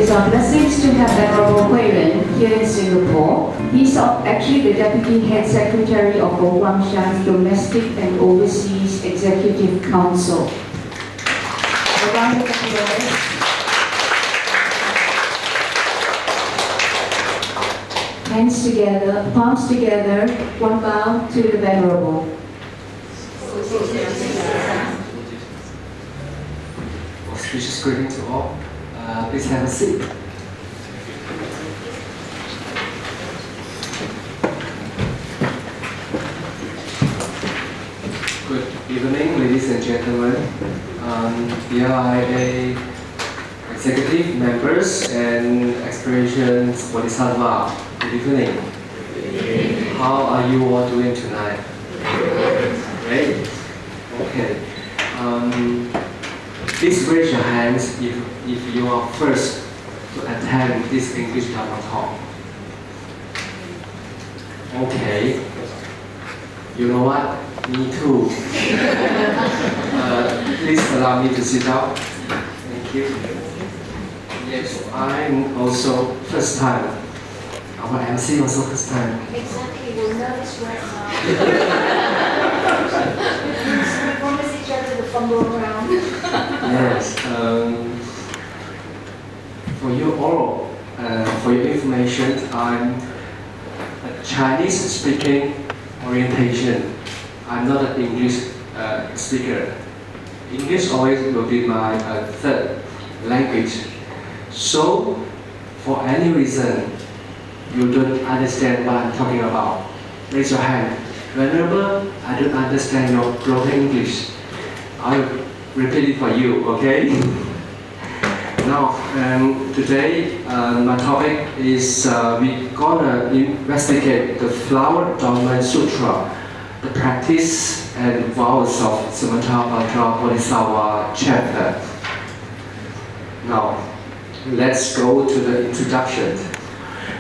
It's our blessings to have Venerable Hui Ren here in Singapore. He's actually the Deputy Head Secretary of Guangshan's Domestic and Overseas Executive Council. A round of applause. Hands together, palms together, one bow to the Venerable. Auspicious greeting to all. Please have a seat. Good evening, ladies and gentlemen. Dear executive members and experience Bodhisattva, good evening. How are you all doing tonight? Great. Okay. Please raise your hands if you are first to attend this English Dharma talk. Okay. You know what? Me too. Please allow me to sit down. Thank you. Yes, I'm also first time. Our MC also first time. Exactly, we're nervous right now. So we promise each other to fumble around. Yes. For you all, for your information, I'm a Chinese speaking orientation. I'm not an English speaker. English always will be my third language. So, for any reason you don't understand what I'm talking about, raise your hand. Whenever I don't understand your broken English, I'll repeat it for you, okay? Now, today my topic is we're gonna investigate the Flower Dharma Sutra, the practice and vows of SAMANTABHADRA Bodhisattva chapter. Now, let's go to the introduction.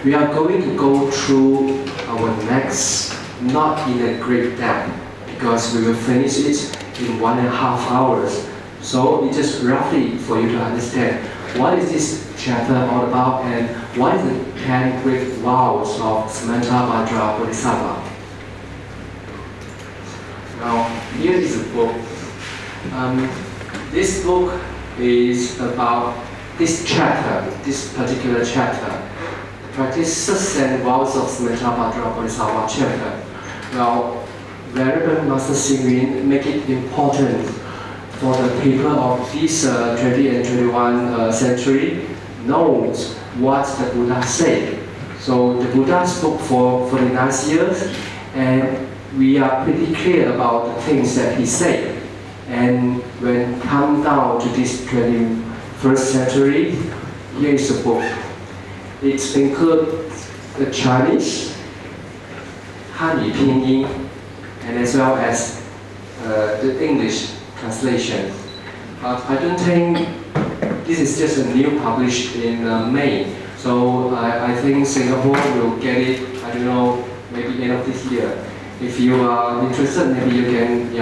We are going to go through our next, not in a great depth, because we will finish it in 1.5 hours. So it's just roughly for you to understand what is this chapter all about and what is the 10 great vows of SAMANTABHADRA Bodhisattva. Now, here is a book. This book is about this chapter, this particular chapter. Practices and vows of SAMANTABHADRA Bodhisattva chapter. Now, Venerable Master Xing make it important for the people of this 20 and 21 century knows what the Buddha said. So the Buddha spoke for 49 years and we are pretty clear about the things that he said. And when come down to this 21st century, here is the book. It includes the Chinese, Hanyu Pinyin, and as well as the English translation. But I don't think this is just a new published in May. So I think Singapore will get it, I don't know, maybe end of this year. If you are interested, maybe you can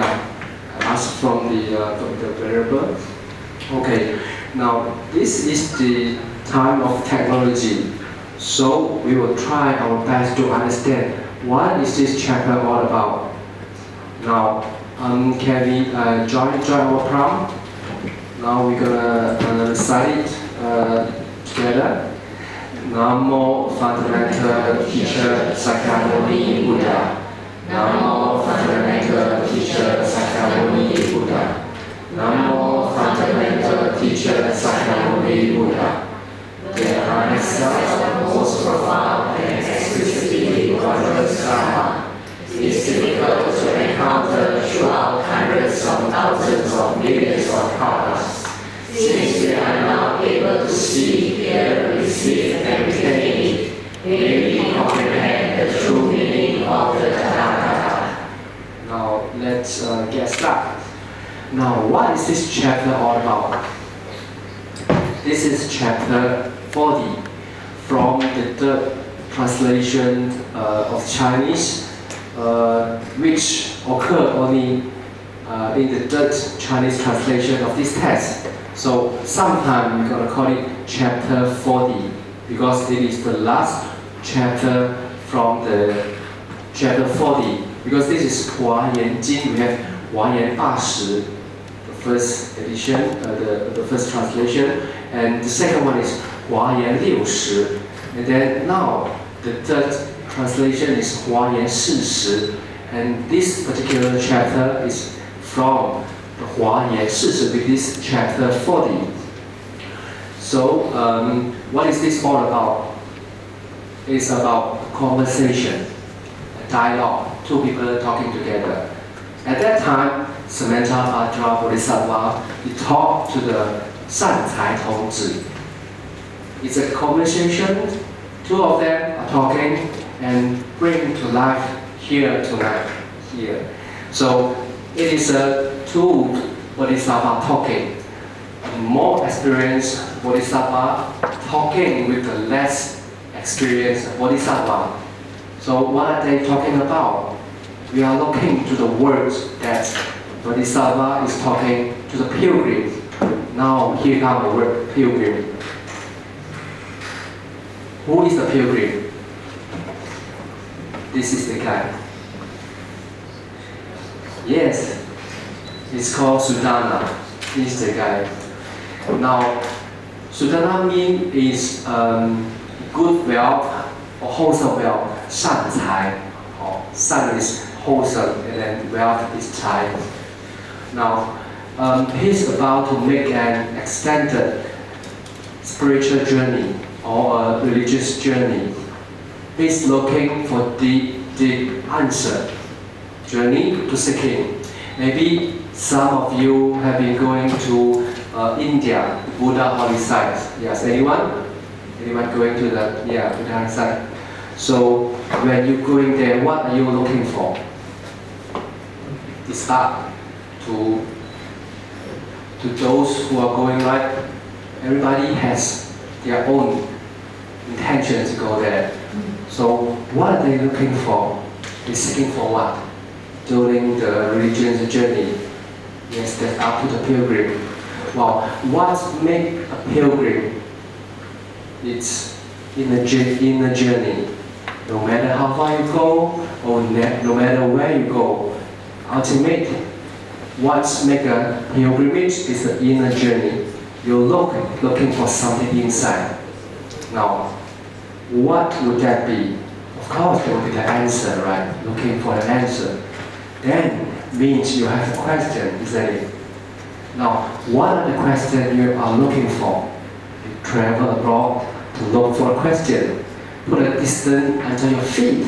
ask from the Venerable. Okay, now this is the time of technology. So we will try our best to understand what is this chapter all about. Now, can we join our pram? Now we're gonna recite it together. Namo Fundamental Teacher Sakyamuni Buddha. Namo Fundamental Teacher Sakyamuni Buddha. Namo Fundamental Teacher Sakyamuni Buddha. There are excellent, most profound and explicitly wondrous Dharma. It's difficult to encounter throughout hundreds of thousands of millions of karmas. Since we are not able to see, hear, receive, and retain it, may we comprehend the true meaning of the Dharma. Now let's get started. Now, what is this chapter all about? This is chapter 40 from the third translation of Chinese, which occur only in the third Chinese translation of this text. So sometimes we're gonna call it chapter 40 because it is the last chapter from the chapter 40. Because this is 华严经, we have 华严80, the first edition, the first translation, and the second one is 华严60, and then now the third translation is 华严40, and this particular chapter is from the 华严40 with this chapter 40. So what is this all about? It's about conversation, a dialogue, two people talking together. At that time, Samantabhadra Bodhisattva, he talked to the 善财童子. It's a conversation, two of them are talking and bring to life here tonight, here. So it is a two Bodhisattva talking. A more experienced Bodhisattva talking with the less experienced Bodhisattva. So what are they talking about? We are looking to the words that Bodhisattva is talking to the pilgrim. Now here comes the word pilgrim. Who is the pilgrim? This is the guy. Yes, it's called Sudana. He's the guy. Now, Sudana means is good wealth or wholesome wealth. 善财, or 善 is wholesome, and then wealth is 财. Now, he's about to make an extended spiritual journey or a religious journey. He's looking for the answer. Journey to seeking. Maybe some of you have been going to India, Buddha holy site. Yes, anyone? Anyone going to the Buddha holy site? So when you're going there, what are you looking for? It's up to those who are going, right? Everybody has their own intention to go there. So what are they looking for? They're seeking for what? During the religious journey. Yes, that's up to the pilgrim. Well, what makes a pilgrim? It's in a journey. No matter how far you go, or no matter where you go, ultimately, what makes a pilgrimage is the inner journey. You're looking for something inside. Now, what would that be? Of course, there will be the answer, right? Looking for the answer. Then means you have a question, isn't it? Now, what are the questions you are looking for? You travel abroad to look for a question. Put a distance under your feet,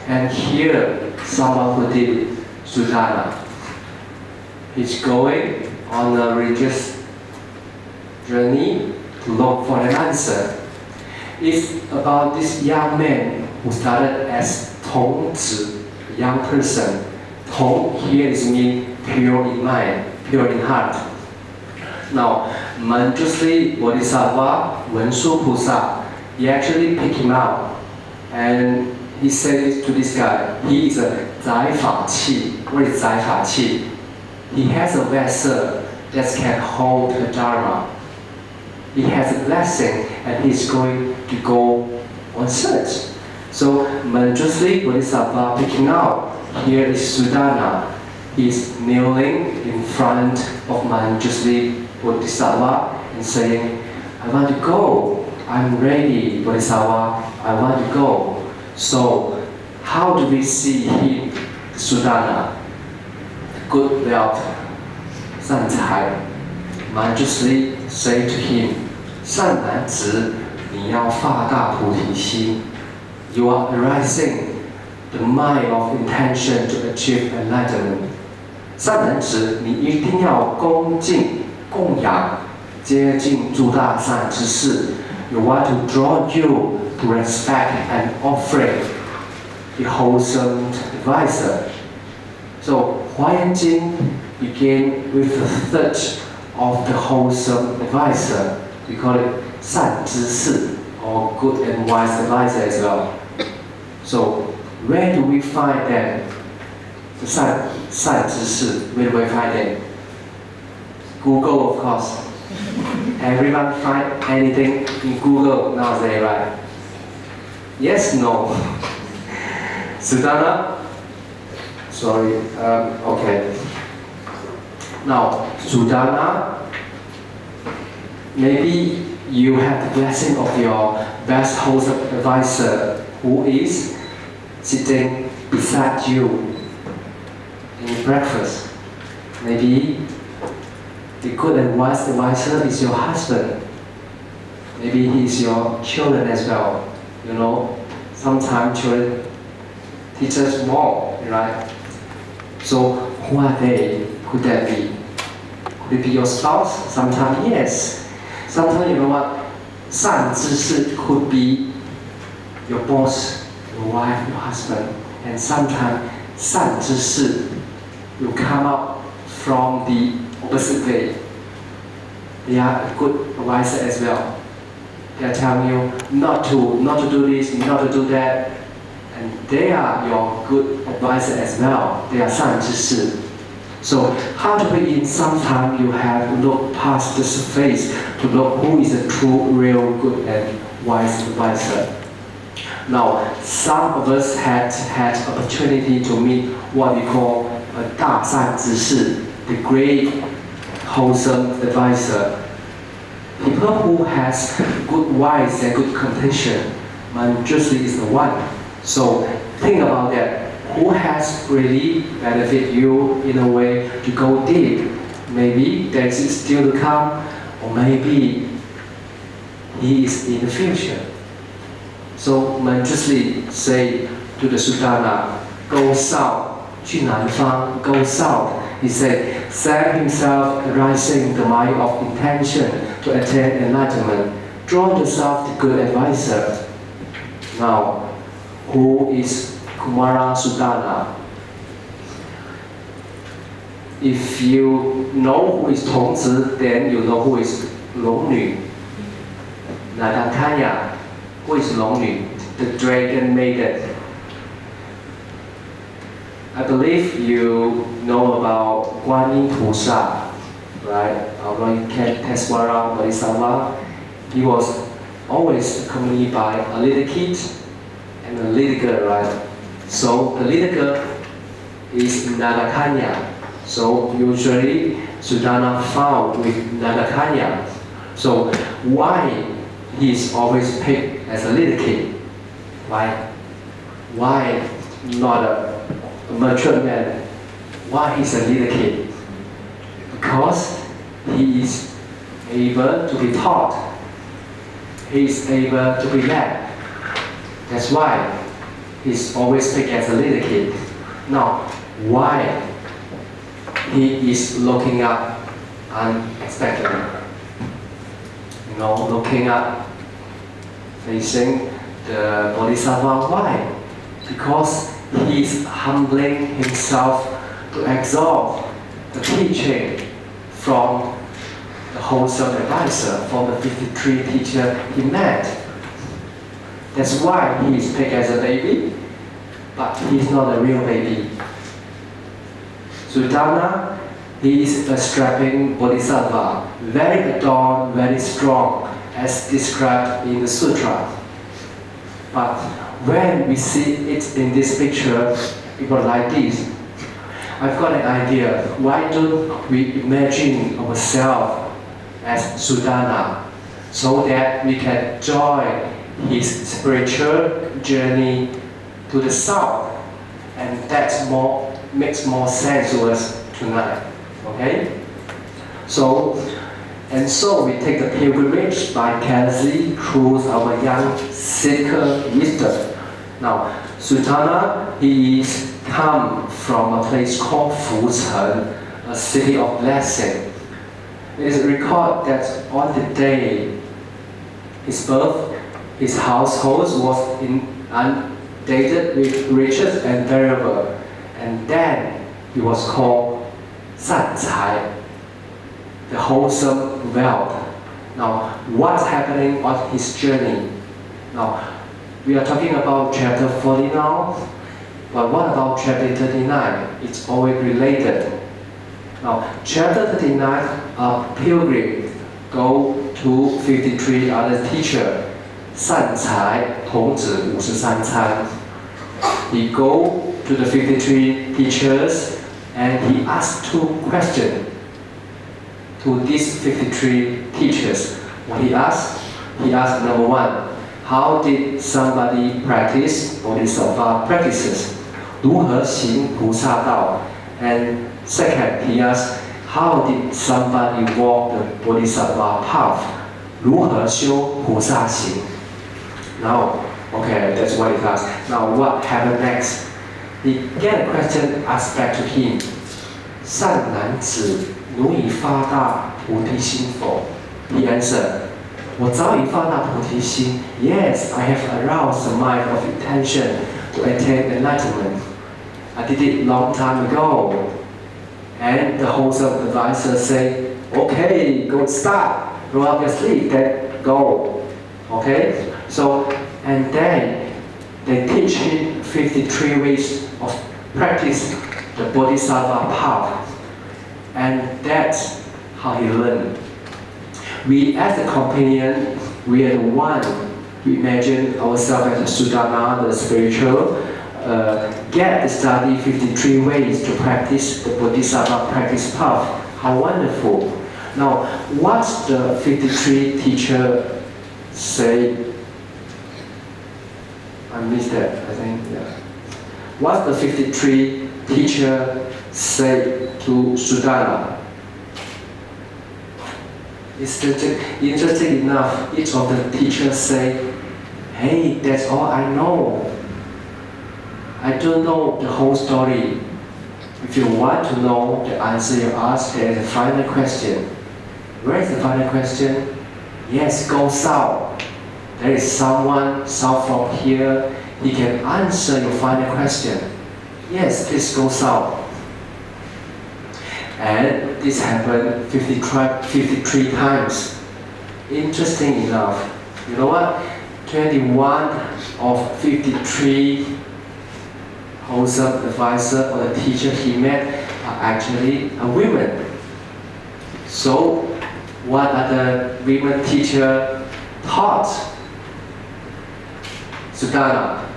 and here someone who did Sudana. He's going on a religious journey to look for an answer. It's about this young man who started as 童子, young person. 童 here is mean pure in mind, pure in heart. Now, Manjusri Bodhisattva, Wensu Pusa, he actually picked him out and he said to this guy, he is a 载法器. What is 载法器? He has a vessel that can hold the Dharma. He has a blessing and he's going to go on search. So Manjusri Bodhisattva picking out. Here is Sudana. He is kneeling in front of Manjusri Bodhisattva and saying, I want to go. I'm ready, Bodhisattva. I want to go. So how do we see him, Sudana? Good wealth, 善财. Manjusri say to him, 善男子, 你要发大菩提心. You are arising the mind of intention to achieve enlightenment. 善男子, 你一定要恭敬供养接近诸大善之事. You want to draw you to respect and offering the wholesome advisor. So, 华严经 begin with the third of the wholesome advisor. We call it 善知识 or good and wise advisor as well. So, where do we find them? The 善知识, where do we find them? Google, of course. Everyone find anything in Google nowadays, right? Yes, no. Sudana? Sorry, okay. Now, Sudana, maybe you have the blessing of your best wholesome advisor who is sitting beside you in breakfast. Maybe the good and wise advisor is your husband. Maybe he is your children as well. You know, sometimes children teach us more, right? So who are they? Could that be? Could it be your spouse? Sometimes yes. Sometimes you know what? 善知识 could be your boss, your wife, your husband. And sometimes 善知识 will come up from the opposite way. They are a good advisor as well. They are telling you not to do this, not to do that. And they are your good advisor as well. They are 善知识. So how to begin? Sometimes you have to look past the surface to look who is a true, real, good and wise advisor. Now, some of us had opportunity to meet what we call a 大善知识, the great wholesome advisor. People who has good wise and good compassion. Manjushri is the one. So think about that. Who has really benefit you in a way to go deep? Maybe there is still to come, or maybe he is in the future. So Manjushri say to the Sudana, go south, 去南方, go south. He said, set himself rising the mind of intention to attain enlightenment. Draw yourself the good advisor. Now, who is Kumara Sudana? If you know who is Tongzi, then you know who is Longnu. Nadakanya, who is Longnu, the dragon maiden. I believe you know about Guanyin Pusa, right? Our Teswara Bodhisattva. He was always accompanied by a little kid and a little girl, right? So the little girl is Nadakanya. So usually Sudana found with Nadakanya. So why he is always picked as a little kid? Why not a mature man? Why he's a little kid? Because he is able to be taught. He is able to be led. That's why he's always picked as a little kid. Now, why he is looking up unexpectedly? You know, looking up, facing the Bodhisattva. Why? Because he is humbling himself to absorb the teaching from the wholesome advisor, from the 53 teacher he met. That's why he is picked as a baby, but he is not a real baby. Sudana, he is a strapping bodhisattva, very adorned, very strong, as described in the sutra. But when we see it in this picture, it was like this. I've got an idea. Why don't we imagine ourselves as Sudana so that we can join his spiritual journey to the south, and that makes more sense to us tonight. Okay? So we take the pilgrimage by carelessly through our young seeker wisdom. Now, Sudana, he is come from a place called Fucheng, a city of blessing. It is recorded that on the day his birth, his household was inundated with riches and valuable, and then he was called Sancai, the wholesome wealth. Now, what's happening on his journey? Now, we are talking about chapter 40 now, but what about chapter 39? It's always related. Now, chapter 39 are pilgrim go to 53 other teacher, 善财童子53参. He go to the 53 teachers and he asked 2 questions to these 53 teachers. What he asked? He asked number 1, how did somebody practice Bodhisattva practices? 如何行菩萨道? And second, he asked, how did somebody walk the Bodhisattva path? 如何修菩萨行? Now, okay, that's what he asked. Now, what happened next? He get a question asked back to him. 善男子，汝已发大菩提心否? He answered, 我早已发大菩提心. Yes, I have aroused the mind of intention to attain enlightenment. I did it long time ago. And the wholesome advisor say, okay, go start. Roll up your sleeve, then go. Okay? So, and then they teach him 53 ways of practice the Bodhisattva path. And that's how he learned. We as a companion, we are the one who imagine ourselves as a Sudana, the spiritual, get to study 53 ways to practice the Bodhisattva practice path. How wonderful. Now, what's the 53 teacher say? I missed that, I think, yeah. What the 53 teacher say to Sudana? It's interesting enough, each of the teachers say, hey, that's all I know. I don't know the whole story. If you want to know the answer you ask, there is a final question. Where is the final question? Yes, go south. There is someone south from here. He can answer your final question. Yes, please go south. And this happened 53 times. Interesting enough. You know what? 21 of 53 wholesome advisor or the teacher he met are actually women. So, what are the women teacher taught Sudana?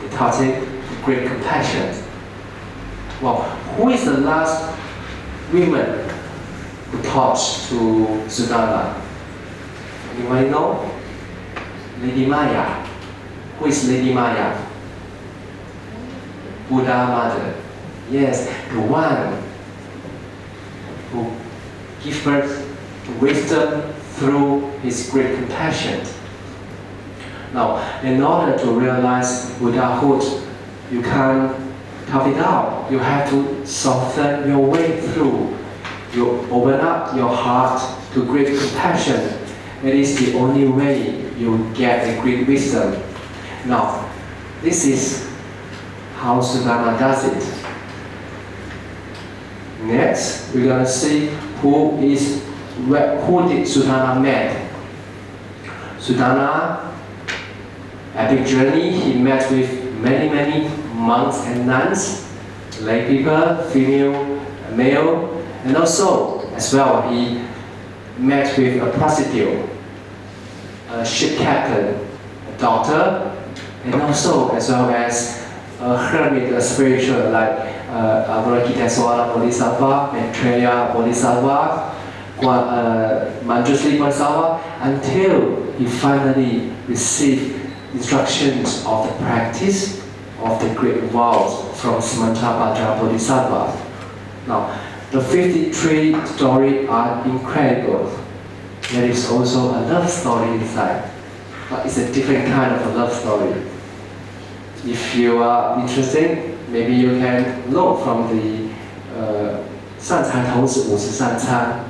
They taught him great compassion. Well, who is the last woman who taught to Sudana? Anybody know? Lady Maya. Who is Lady Maya? Buddha mother. Yes, the one who gives birth to wisdom through his great compassion. Now, in order to realize Buddhahood, you can't tough it out. You have to soften your way through. You open up your heart to great compassion. It is the only way you get a great wisdom. Now, this is how Sudana does it. Next, we're gonna see who did Sudana met. Sudana, epic journey. He met with many monks and nuns, lay people, female, male, and also as well he met with a prostitute, a ship captain, a doctor, and also as well as a hermit, a spiritual like Avalokitesvara Bodhisattva, Maitreya Bodhisattva, Manjushri Bodhisattva, until he finally received instructions of the practice of the great vows from SAMANTABHADRA Bodhisattva. Now, the 53 stories are incredible. There is also a love story inside, but it's a different kind of a love story. If you are interested, maybe you can look from the 善财童子53参.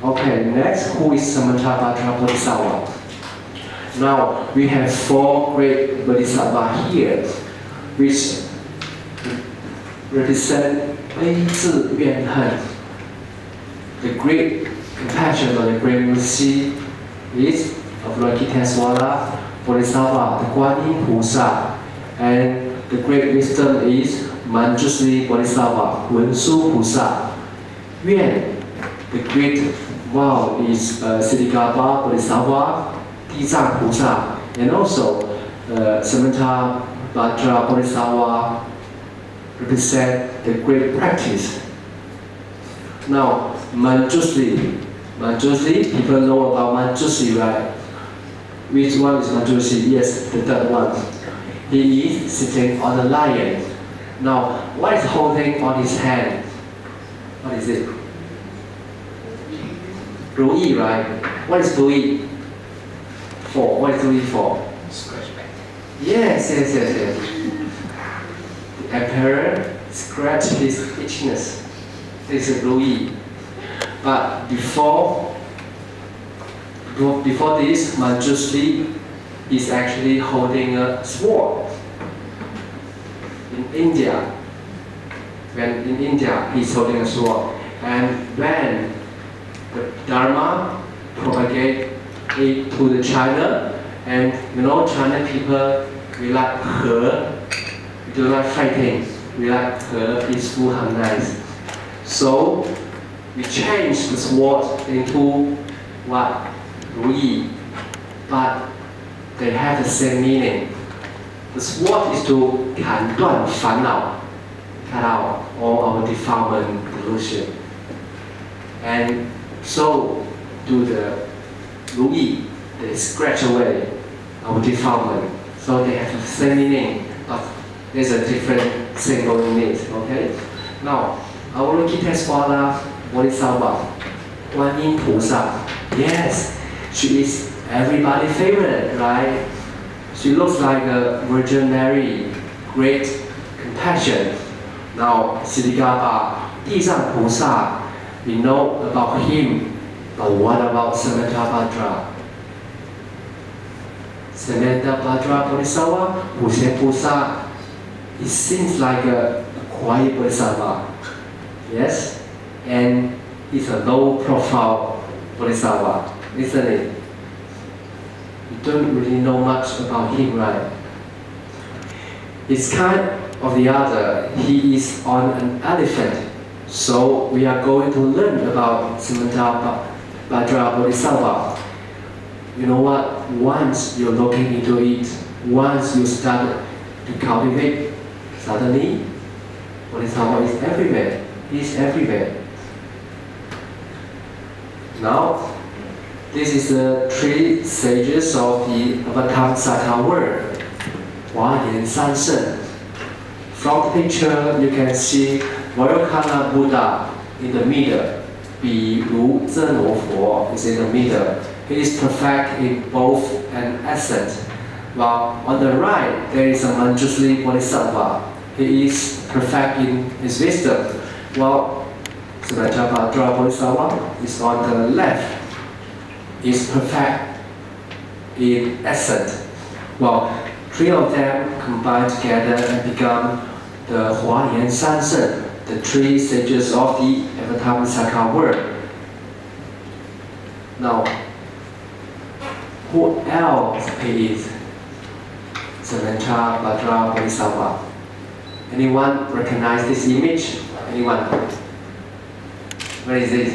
Okay, next, who is SAMANTABHADRA Bodhisattva? Now, we have 4 great Bodhisattva here, which represent 悲智怨恨. The great compassion or the great mercy is Avalokitesvara Bodhisattva, the Guan Yin Pusa, and the great wisdom is Manjushri Bodhisattva, Wen Su Pusa. Yuan, the great wow is Siddhikapa Bodhisattva, Dizang Pusa, and also Samantabhadra Bodhisattva represent the great practice. Now, Manjushri, people know about Manjushri, right? Which one is Manjushri? Yes, the third one. He is sitting on a lion. Now, what is holding on his hand? What is it? Ruyi, right? What is Ruyi for? What is Ruyi for? Scratch back. Yes. The emperor scratched his itchiness. This is Ruyi. But before this, Manjushri is actually holding a sword. In India, he's holding a sword. And when the Dharma propagate it to the China, and China people, we like her, we do not fighting, we like her peaceful and nice. So we change the sword into what? Ruyi. But they have the same meaning. The sword is to 砍断烦恼, cut out all our defilement, delusion. And so do the Ruyi, they scratch away our defilement. So they have the same meaning, but there's a different symbol in it, okay? Now, our Lokita's father, Bodhisattva, Guan Yin Pusa, yes, she is everybody's favorite, right? She looks like a Virgin Mary, great compassion. Now, Siddhikapa, Dizang Pusa, we know about him, but what about Samantabhadra? Samantabhadra Bodhisattva, Pusen Pusa, it seems like a quiet Bodhisattva, yes? And it's a low-profile Bodhisattva, isn't it? You don't really know much about him, right? It's kind of the other. He is on an elephant. So we are going to learn about Samantabhadra Bodhisattva. You know what? Once you're looking into it, once you start to cultivate, suddenly Bodhisattva is everywhere. He is everywhere. Now, this is the three sages of the Avatamsaka world. Huayan Sansheng. From the picture, you can see Vairocana Buddha in the middle. Bi Ru Zeno Fo is in the middle. He is perfect in both an essence. While on the right, there is a Manjushri Bodhisattva. He is perfect in his wisdom. While Samantabhadra Bodhisattva is on the left. He is perfect in essence. Well, three of them combine together and become the Huayan Sansheng, the three sages of the Avatamsaka world. Now, who else is Samantabhadra Bodhisattva? Anyone recognize this image? Anyone? Where is it?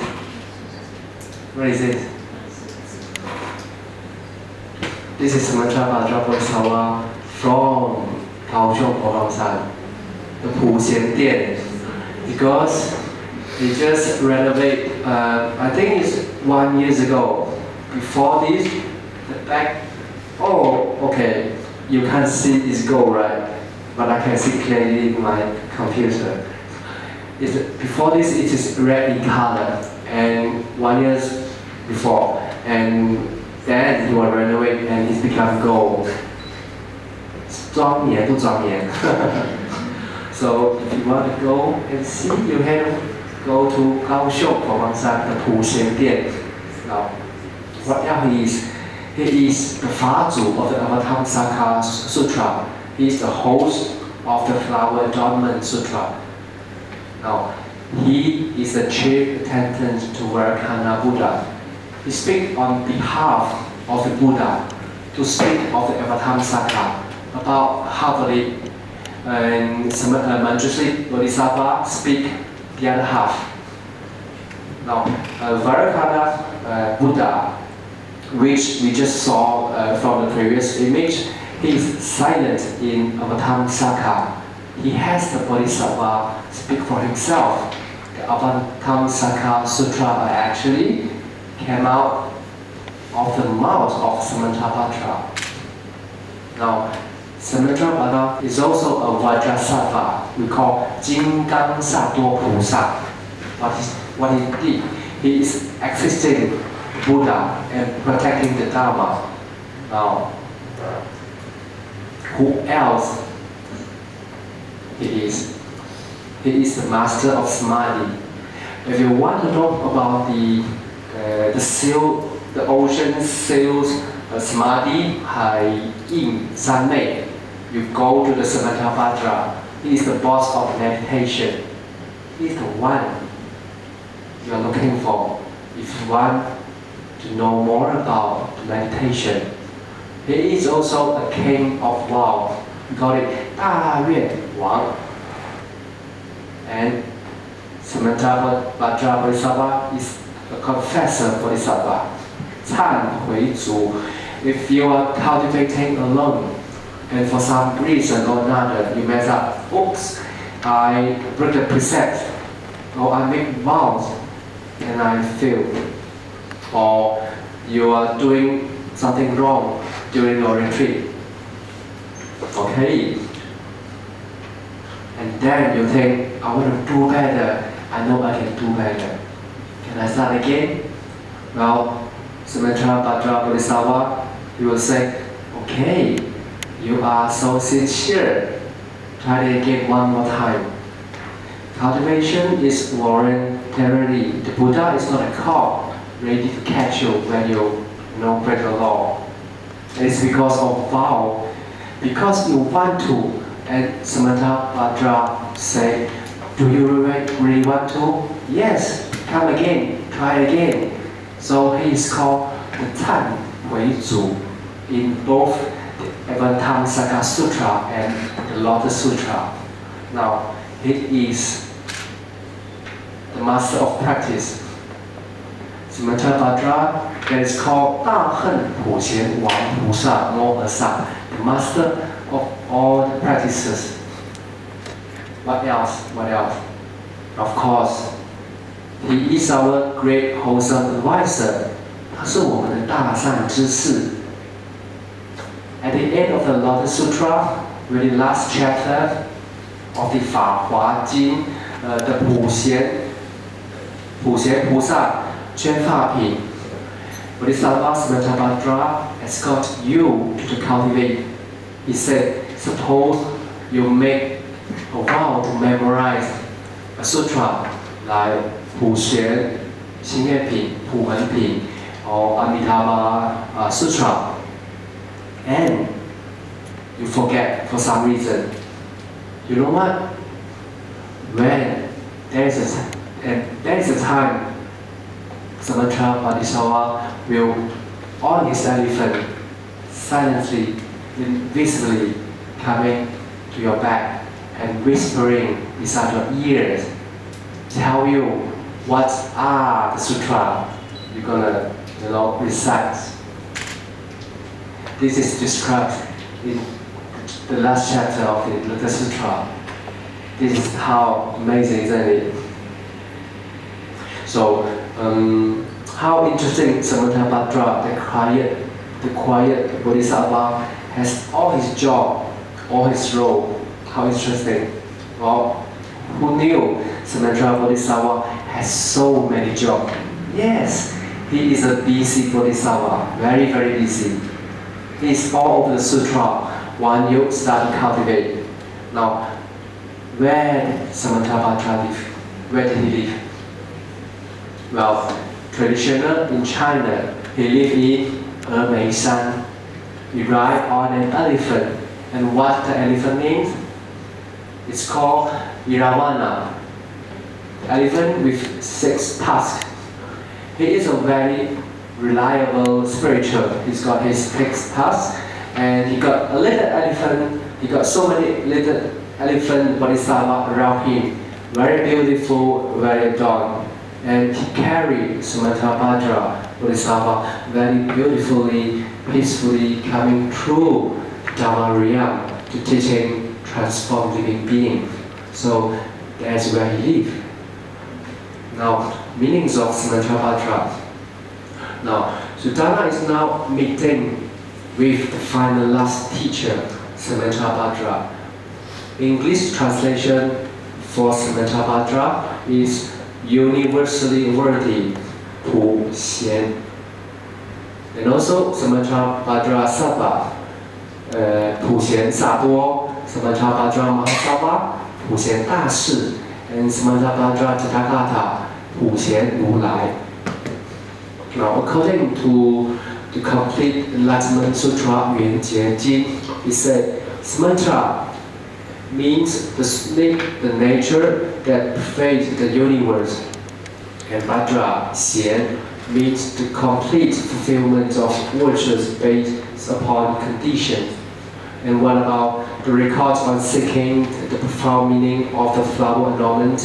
Where is it? This is Samantabhadra Bodhisattva from Kaohsiung Podongsan, the Puxian Dian, because they just renovate. I think it's 1 year ago. Before this, the back. Oh, okay. You can't see this gold, right? But I can see clearly in my computer. Before this, it is red in color, and 1 year before, and then he will renovate and it's become gold. 庄严不庄严? So if you want to go and see, you can go to Kaohsiung Podongsan, the Puxian Dian. Now, what else he is? He is the Fazu of the Avatamsaka Sutra. He is the host of the Flower Adornment Sutra. Now, he is the chief attendant to Vairocana Buddha. He speaks on behalf of the Buddha to speak of the Avatamsaka about how the Manjushri Bodhisattva speak the other half. Now, Vairocana Buddha, which we just saw from the previous image, he is silent in Avatamsaka. He has the Bodhisattva speak for himself. The Avatamsaka Sutra actually came out of the mouth of Samantabhadra. Now, Samantabhadra is also a Vajrasattva. We call Jinggang Sattva Pusa. What he did, he is existing Buddha and protecting the Dharma. Now, who else he is? He is the master of Samadhi. If you want to talk about the seal, the ocean seals Samadhi, Hai Yin San Mei, you go to the Samantabhadra. He is the boss of meditation. He is the one you are looking for if you want to know more about meditation. He is also a king of vow. We call it 大愿王. And Samantabhadra Bodhisattva is a confessor Bodhisattva. 忏悔主. If you are cultivating alone and for some reason or another you mess up, oops, I break the precept, or I make vows and I fail, or you are doing something wrong during your retreat. Okay? And then you think, I want to do better. I know I can do better. Can I start again? Well, Samantabhadra Bodhisattva, he will say, okay, you are so sincere. Try it again one more time. Cultivation is voluntary. The Buddha is not a cop ready to catch you when you break the law. It is because of vow, because you want to. And Samantabhadra say, do you really want to? Yes, come again, try again. So he is called the 忏悔主 in both the Avatamsaka Sutra and the Lotus Sutra. Now, he is the master of practice. Samantabhadra, that is called 大恨普贤王菩萨摩诃萨, the master of all the practices. What else? What else? Of course, he is our great wholesome advisor. 他是我们的大善知识. At the end of the Lotus Sutra, with the last chapter of the 法华经, the 普贤菩萨宣法品, Bodhisattva Samantabhadra has got you to cultivate. He said, suppose you make a vow to memorize a sutra like 普贤心愿品, 普门品, or Amitabha Sutra, and you forget for some reason. You know what? When there is a time Samantabhadra will, on his elephant, silently, invisibly coming to your back and whispering beside your ears, tell you what are the sutra you're gonna recite. This is described in the last chapter of the Lotus Sutra. This is how amazing, isn't it? So, how interesting Samantabhadra, the quiet Bodhisattva, has all his job, all his role. How interesting. Well, who knew Samantabhadra Bodhisattva has so many jobs? Yes, he is a busy Bodhisattva, very, very busy. He is all over the sutra when you start to cultivate. Now, where did Samantabhadra live? Where did he live? Well, traditional in China, he lived in Ermeishan. He ride on an elephant. And what the elephant means? It's called Iravana. Elephant with 6 tusks. He is a very reliable spiritual. He's got his 6 tusks, and he got a little elephant. He got so many little elephant bodhisattva around him. Very beautiful, very adorned. and he carried Samantabhadra Bodhisattva very beautifully, peacefully coming through Dharma realm to teaching transformed living being. So that's where he lives. Now, meanings of Samantabhadra. Now, Sudana is now meeting with the final last teacher, Samantabhadra. English translation for Samantabhadra is universally worthy, Pu Xian. And also Samantabhadra Sattva, Pu Xian Sa Duo, Samantabhadra Mahasattva, Pu Xian Da Shi, and Samantabhadra Tathagata, Pu Xian Ru Lai. Now, according to the complete Enlightenment Sutra Yuan Jie Jing, it said Samantha means the nature that pervades the universe, and Bhadra, Xian, means the complete fulfillment of virtues based upon conditions. And what about the records on seeking the profound meaning of the flower adornment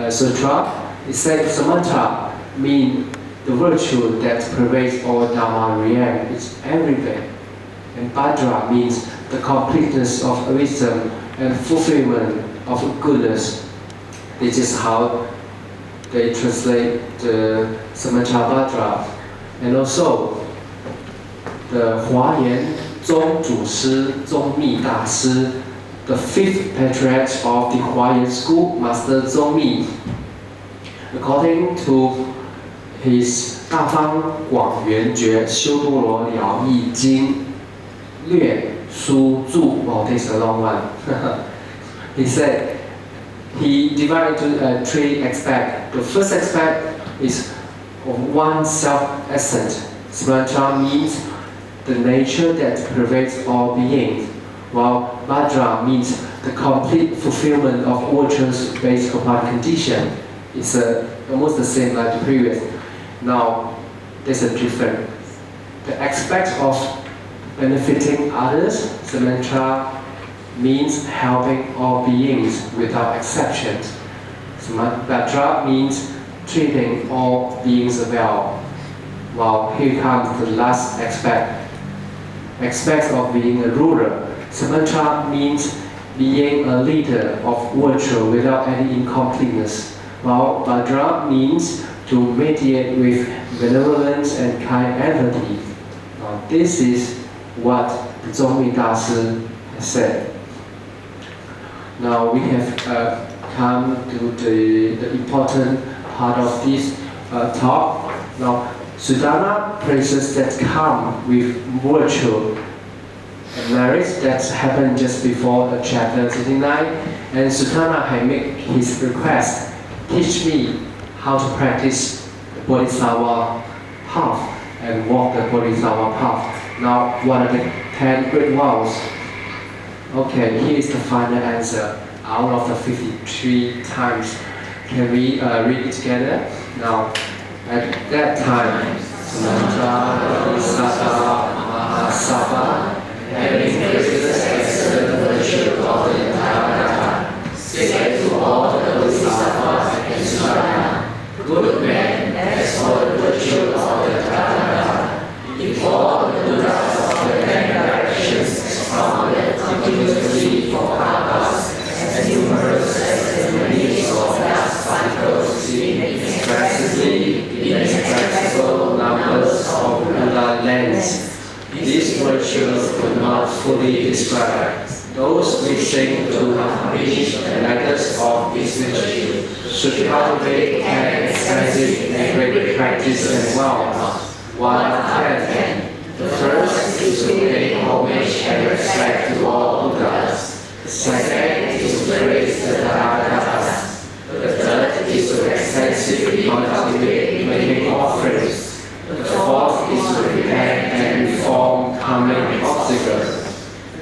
sutra? It said Samantha means the virtue that pervades all Dharma realm, it's everything. And Bhadra means the completeness of wisdom and fulfillment of goodness. This is how they translate the Samantabhadra. And also, the Huayan Zong Zhu Shi, Zong Mi Da Shi, the fifth patriarch of the Huayan school, Master Zong Mi, according to his 大方广圆觉修多罗了义经略书注, well, this is a long one. He said he divided into three aspects. The first aspect is of one self-essence. Samantha means the nature that pervades all beings, while Bhadra means the complete fulfillment of virtues based upon condition. It's almost the same like the previous. Now, there's a difference. The aspect of benefiting others, Samantha means helping all beings without exception. Bhadra means treating all beings well. While here comes the last aspect of being a ruler. Samantha means being a leader of virtue without any incompleteness. While Bhadra means to mediate with benevolence and kind empathy. This is what the Zongmi Dashi has said. Now we have come to the important part of this talk. Now, Sudana praises that come with virtue and merit that happened just before chapter 39, and Sudana had made his request, teach me how to practice the Bodhisattva path and walk the Bodhisattva path. Now, what are the 10 great vows? Okay, here is the final answer out of the 53 times. Can we read it together? Now, at that time, Samantha Bodhisattva Mahasattva, having practiced excellent virtue of the Tathagata, said to all the Bodhisattvas and Sudana, good man, as for the virtue of the Tathagata, if all the Buddhas of the 10 directions expounded continuously for others, as numerous as the release of vast cycles in inexpressible numbers of Buddha lands, these virtues could not fully describe. Those wishing to accomplish the letters of this virtue should cultivate an extensive and great practice as well. 110. The first is to pay homage and respect to all Buddhas. The second is to praise the Tathagatas. The third is to extensively cultivate making offerings. The fourth is to repent and reform karmic obstacles.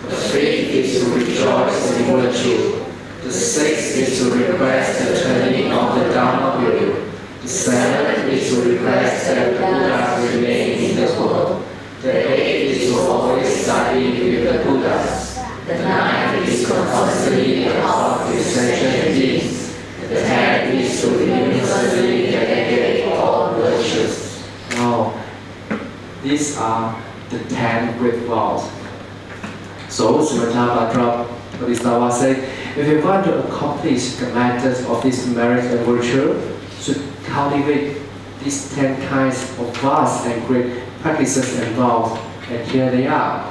The fifth is to rejoice in virtue. The sixth is to request the turning of the Dharma wheel. The seventh is to request that the Buddha remain in the world. The eighth is to always study with the Buddhas. The ninth is to constantly be of essential beings. The tenth is to universally dedicate These are the 10 great vows. So SAMANTABHADRA Bodhisattva said, if you want to accomplish the matters of this merit and virtue, should cultivate these 10 kinds of vast and great practices and vows. And here they are.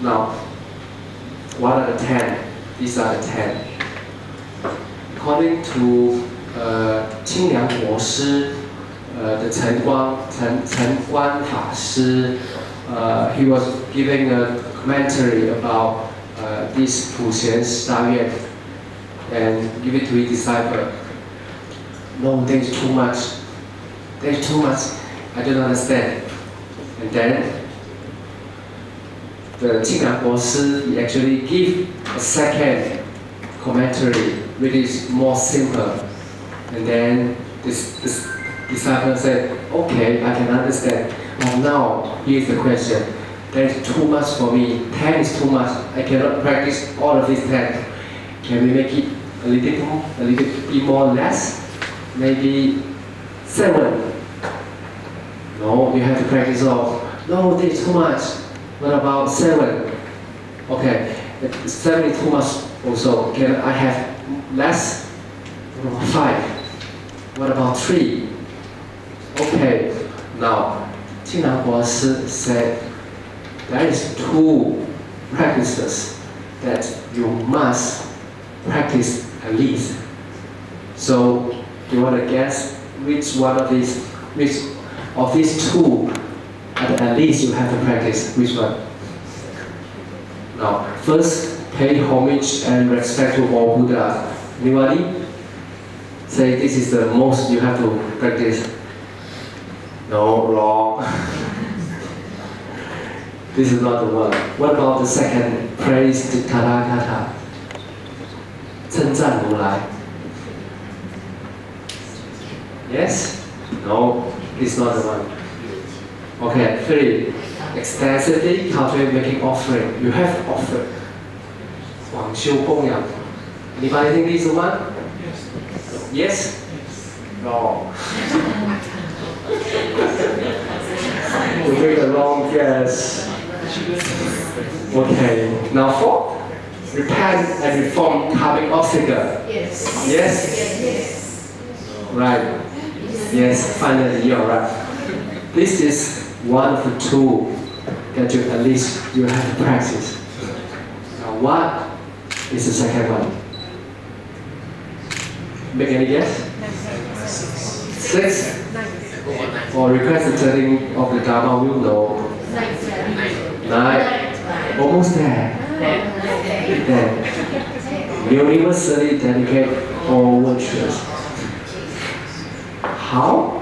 Now, what are the 10? These are the 10. According to 清凉国师 the 澄光法师 he was giving a commentary about this 普贤大愿 and give it to his disciple. No, there's too much. There's too much. I don't understand. And then the 清凉国师 actually give a second commentary which is more simple. And then this disciple said, okay, I can understand. But now, here's the question. There is too much for me. 10 is too much. I cannot practice all of these 10. Can we make it a little bit more less? Maybe 7. No, you have to practice all. No, this is too much. What about 7? Okay, 7 is too much also. Can I have less? 5. What about 3? Okay, now, 清凉国师 said, there is 2 practices that you must practice at least. So, do you want to guess which of these 2 at least you have to practice? Which one? Now, first, pay homage and respect to all Buddhas. Anybody? Say this is the most you have to practice. No, wrong. This is not the one. What about the second? Praise the Tathagata. 称赞如来. Yes? No, it's not the one. Okay, 3. Extensively cultivate making offering. You have offered. 广修供养. Anybody think this is the one? Yes? No. You make a wrong guess. Okay, now 4. Repent and reform karmic obstacle. Yes. Yes? Right. Yes, finally you're right. This is one of the 2 that you at least you have to practice. Now what is the second one? Make any guess? 6? Or request the turning of the Dharma will know. 9. Almost there. There. Universally dedicate all virtues. How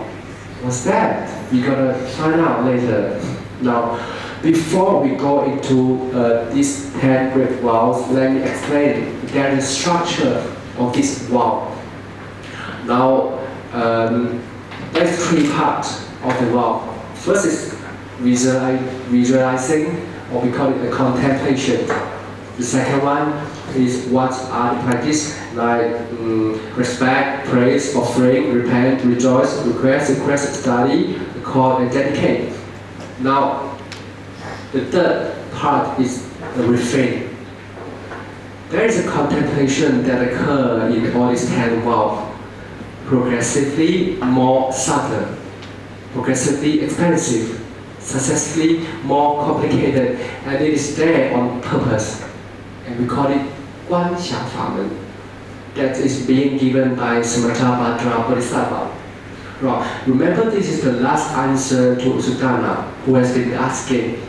was that? We're gonna find out later. Now, before we go into these 10 great vows, let me explain the structure of this vow. Now, there's 3 parts of the vow. First is visualizing, or we call it a contemplation. The second one is what are the practice, like respect, praise, offering, repent, rejoice, request, study, call, and dedicate. Now, the third part is the refrain. There is a contemplation that occurs in all these 10 vows. Progressively more subtle, progressively expensive, successively more complicated, and it is there on purpose. And we call it 观想法门. That is being given by SAMANTABHADRA Bodhisattva. Right. Remember, this is the last answer to Sudana, who has been asking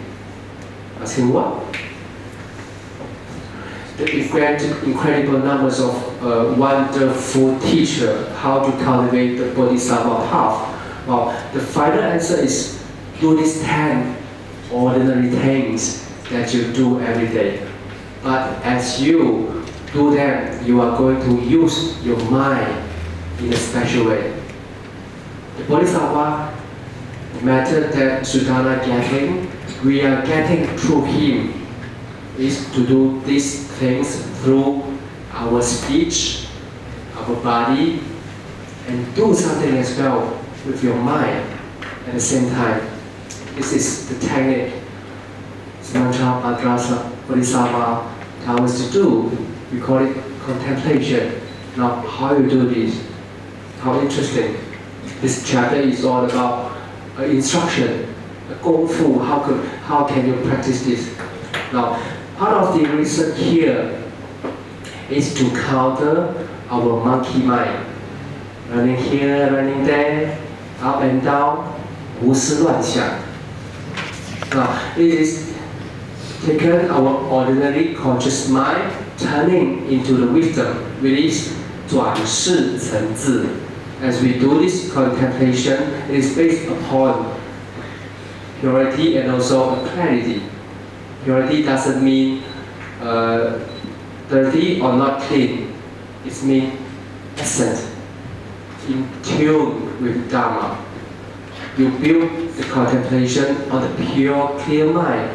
what? The incredible numbers of wonderful teacher, how to cultivate the Bodhisattva path. Well, the final answer is do these 10 ordinary things that you do every day. But as you do them, you are going to use your mind in a special way. The Bodhisattva, the method that Sudana getting, we are getting through him, is to do these things through our speech, our body, and do something as well with your mind at the same time. This is the technique Samantabhadra Bodhisattva tells us to do. We call it contemplation. Now, how you do this? How interesting. This chapter is all about instruction, Kung Fu. How can you practice this? Now, part of the reason here is to counter our monkey mind. Running here, running there, up and down, 胡思乱想. Now, it is taken our ordinary conscious mind, turning into the wisdom, which is 转世成智. As we do this contemplation, it is based upon purity and also clarity. Purity doesn't mean dirty or not clean. It means essence, in tune with Dharma. You build the contemplation on the pure, clear mind,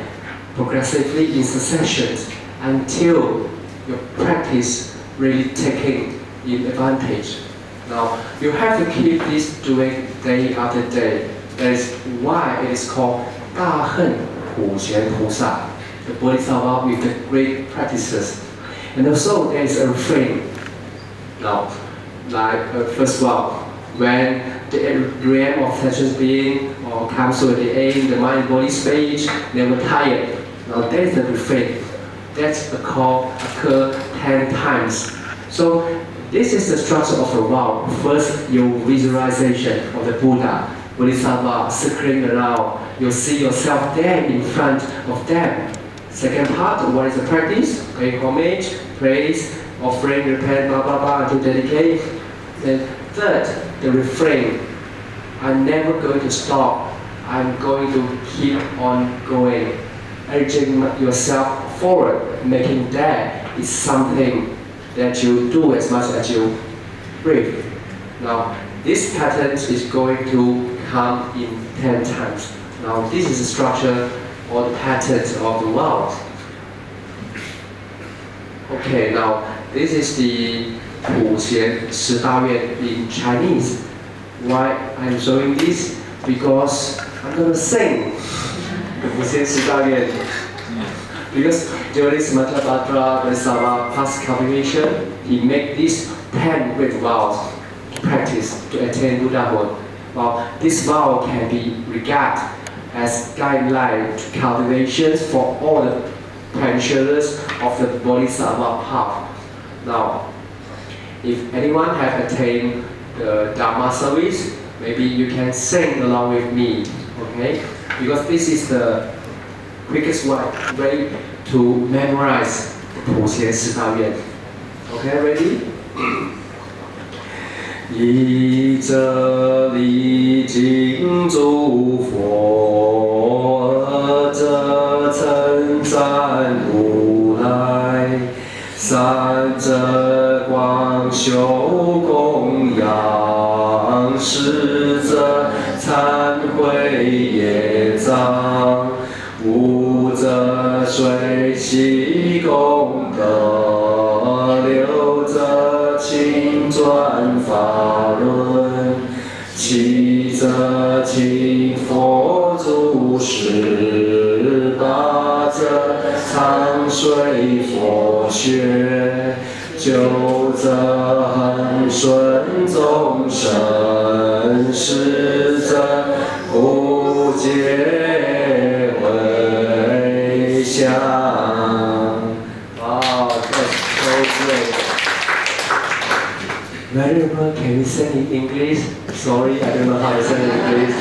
progressively in successions, until your practice really taking in advantage. Now, you have to keep this doing day after day. That is why it is called 大恨普贤菩萨, the Bodhisattva with the great practices. And also there is a refrain. Now, like first of all, when the realm of sentient being or comes to the end, the mind body stage, never tired. Now there is the refrain. That's a call occur 10 times. So this is the structure of the vow. First, your visualization of the Buddha, Bodhisattva circling around. You see yourself there in front of them. Second part, what is the practice? Pay homage, praise, offering, repent, blah blah blah, to dedicate. Then third, the refrain. I'm never going to stop. I'm going to keep on going. Urging yourself forward, making that is something that you do as much as you breathe. Now, this pattern is going to come in 10 times. Now, this is the structure or the patterns of the world. Okay, now, this is the 普贤十大愿 in Chinese. Why I'm showing this? Because I'm going to sing the 普贤十大愿. Because during Samantabhadra Bodhisattva past cultivation, he made these 10 great vows to practice to attain Buddhahood. Well, this vow can be regarded as guideline to cultivations for all the practitioners of the Bodhisattva path. Now, if anyone has attained the Dharma service, maybe you can sing along with me, okay? Because this is the quickest way to memorize 普贤十大愿. Okay, ready? 依则礼敬诸佛，则称赞如来，三者广修供养，四者忏悔业障，五者随喜功德，六者请转法轮，七者请佛住世，八者常随佛学，九者恒顺众生，十者不结回向。Wow, that's so great. Very well, can you sing in English? Sorry, I don't know how to sing in English.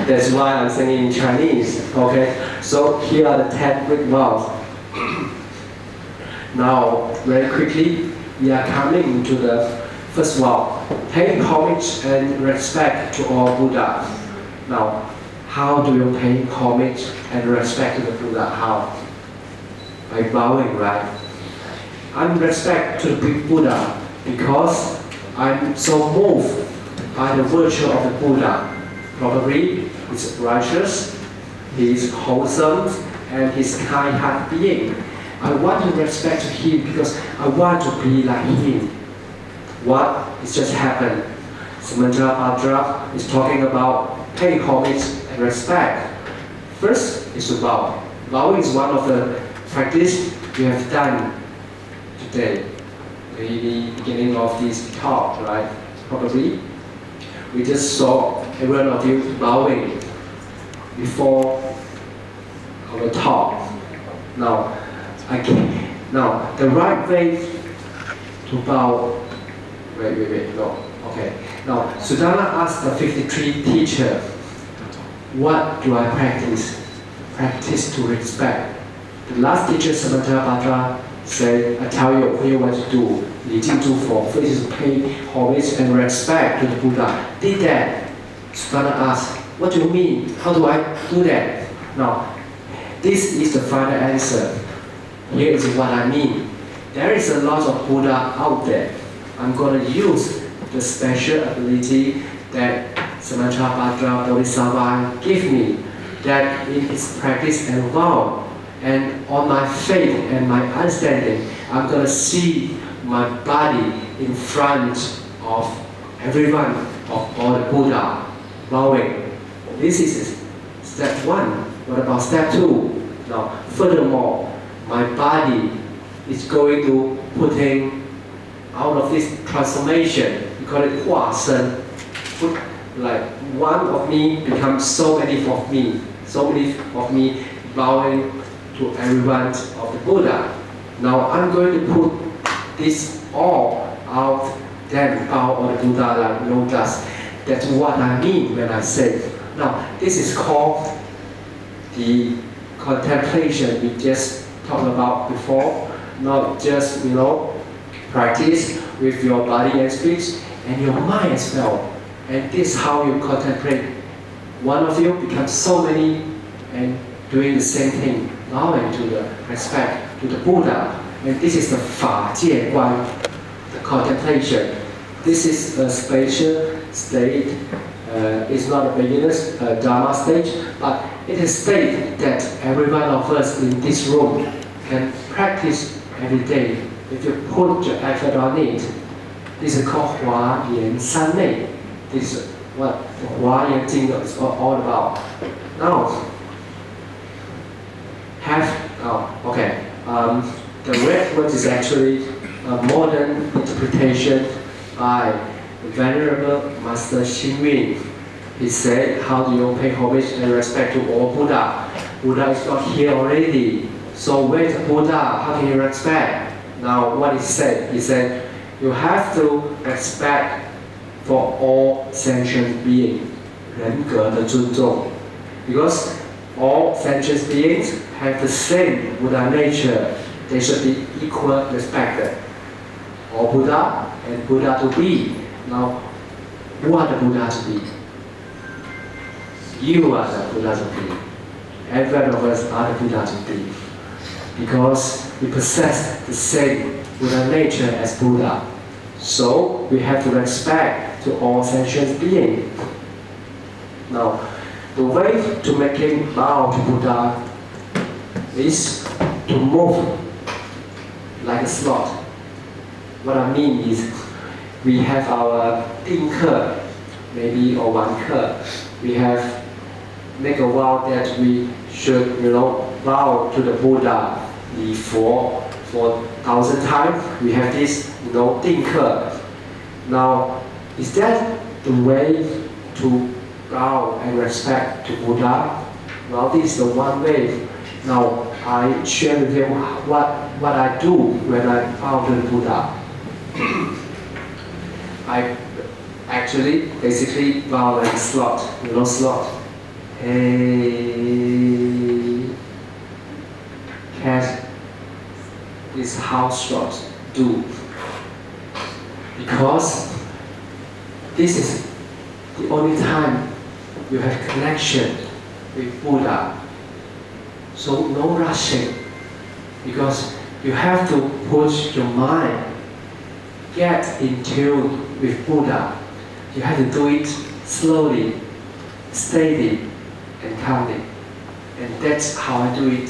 That's why I'm singing in Chinese. Okay, so here are the 10 great vows. Now, very quickly, we are coming to the first vow. Pay homage and respect to all Buddha. Now, how do you pay homage and respect to the Buddha? How? By bowing, right? I'm respect to the Buddha because I'm so moved by the virtue of the Buddha. Probably he's righteous, he's wholesome, and he's kind-hearted being. I want to respect him because I want to be like him. What has just happened? Samantabhadra is talking about pay homage and respect First is to bow. Bowing is one of the practice we have done today. The beginning of this talk, right? Probably. We just saw every one of you bowing before our talk. Now, now the right way to bow. Wait, no. Okay. Now, Sudana asked the 53 teacher, what do I practice? Practice to respect. The last teacher, SAMANTABHADRA, said, I tell you what to do. 礼敬诸佛, which is pay homage and respect to the Buddha. Did that. Sudana asked, what do you mean? How do I do that? Now, this is the final answer. Here is what I mean. There is a lot of Buddha out there. I'm going to use the special ability that SAMANTABHADRA Bodhisattva gave me, that in his practice and vow, and on my faith and my understanding, I'm going to see my body in front of everyone, of all the Buddha, bowing. This is step one. What about step two? Now, furthermore, my body is going to putting out of this transformation. We call it Hua Shen. Like one of me becomes so many of me bowing to everyone of the Buddha. Now I'm going to put this all out, then bow on the Buddha like lotus. That's what I mean when I say. Now this is called the contemplation we just talked about before. Not just practice with your body and speech and your mind as well. And this is how you contemplate. One of you becomes so many and doing the same thing, bowing to the respect to the Buddha. And this is the Fa Jie Guan, the contemplation. This is a spatial state. It's not a beginner's Dharma stage, but it is a state that every one of us in this room can practice every day. If you put your effort on it, this is called Hua Yan San Mei. This is what the Hua Yan Jing is all about. Now, the red word is actually a modern interpretation by Venerable Master Xing Yun. He said, how do you pay homage and respect to all Buddha? Buddha is not here already. So where is Buddha? How can you respect? Now what he said? He said, you have to respect for all sentient beings. 人格的尊重. Because all sentient beings have the same Buddha nature. They should be equal respected. All Buddha and Buddha to be. Now, who are the Buddha to be? You are the Buddha to be. Every one of us are the Buddha to be. Because we possess the same Buddha nature as Buddha. So, we have to respect to all sentient beings. Now, the way to making bow to Buddha is to move like a slot. What I mean is, we have our 定课, maybe or 1课. We have make a vow that we should, bow to the Buddha, 礼佛 for 1,000 times. We have this, 定课. Now, is that the way to bow and respect to Buddha? Well, this is the one way. Now, I share with you what I do when I bow to the Buddha. I actually basically bow like a slot, slot. Hey, cat is how slots do. Because this is the only time you have connection with Buddha. So no rushing, because you have to put your mind, get in tune with Buddha. You have to do it slowly, steady, and calmly. And that's how I do it.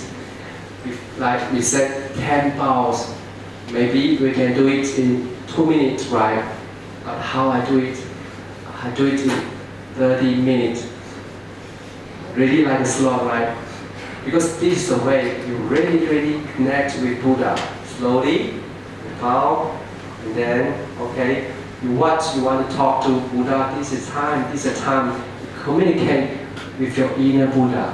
Like we said, 10 bows. Maybe we can do it in 2 minutes, right? But how I do it in 30 minutes. really like a sloth, right? Because this is the way you really connect with Buddha. Slowly, you bow, and then, okay, you want to talk to Buddha, this is a time to communicate with your inner Buddha.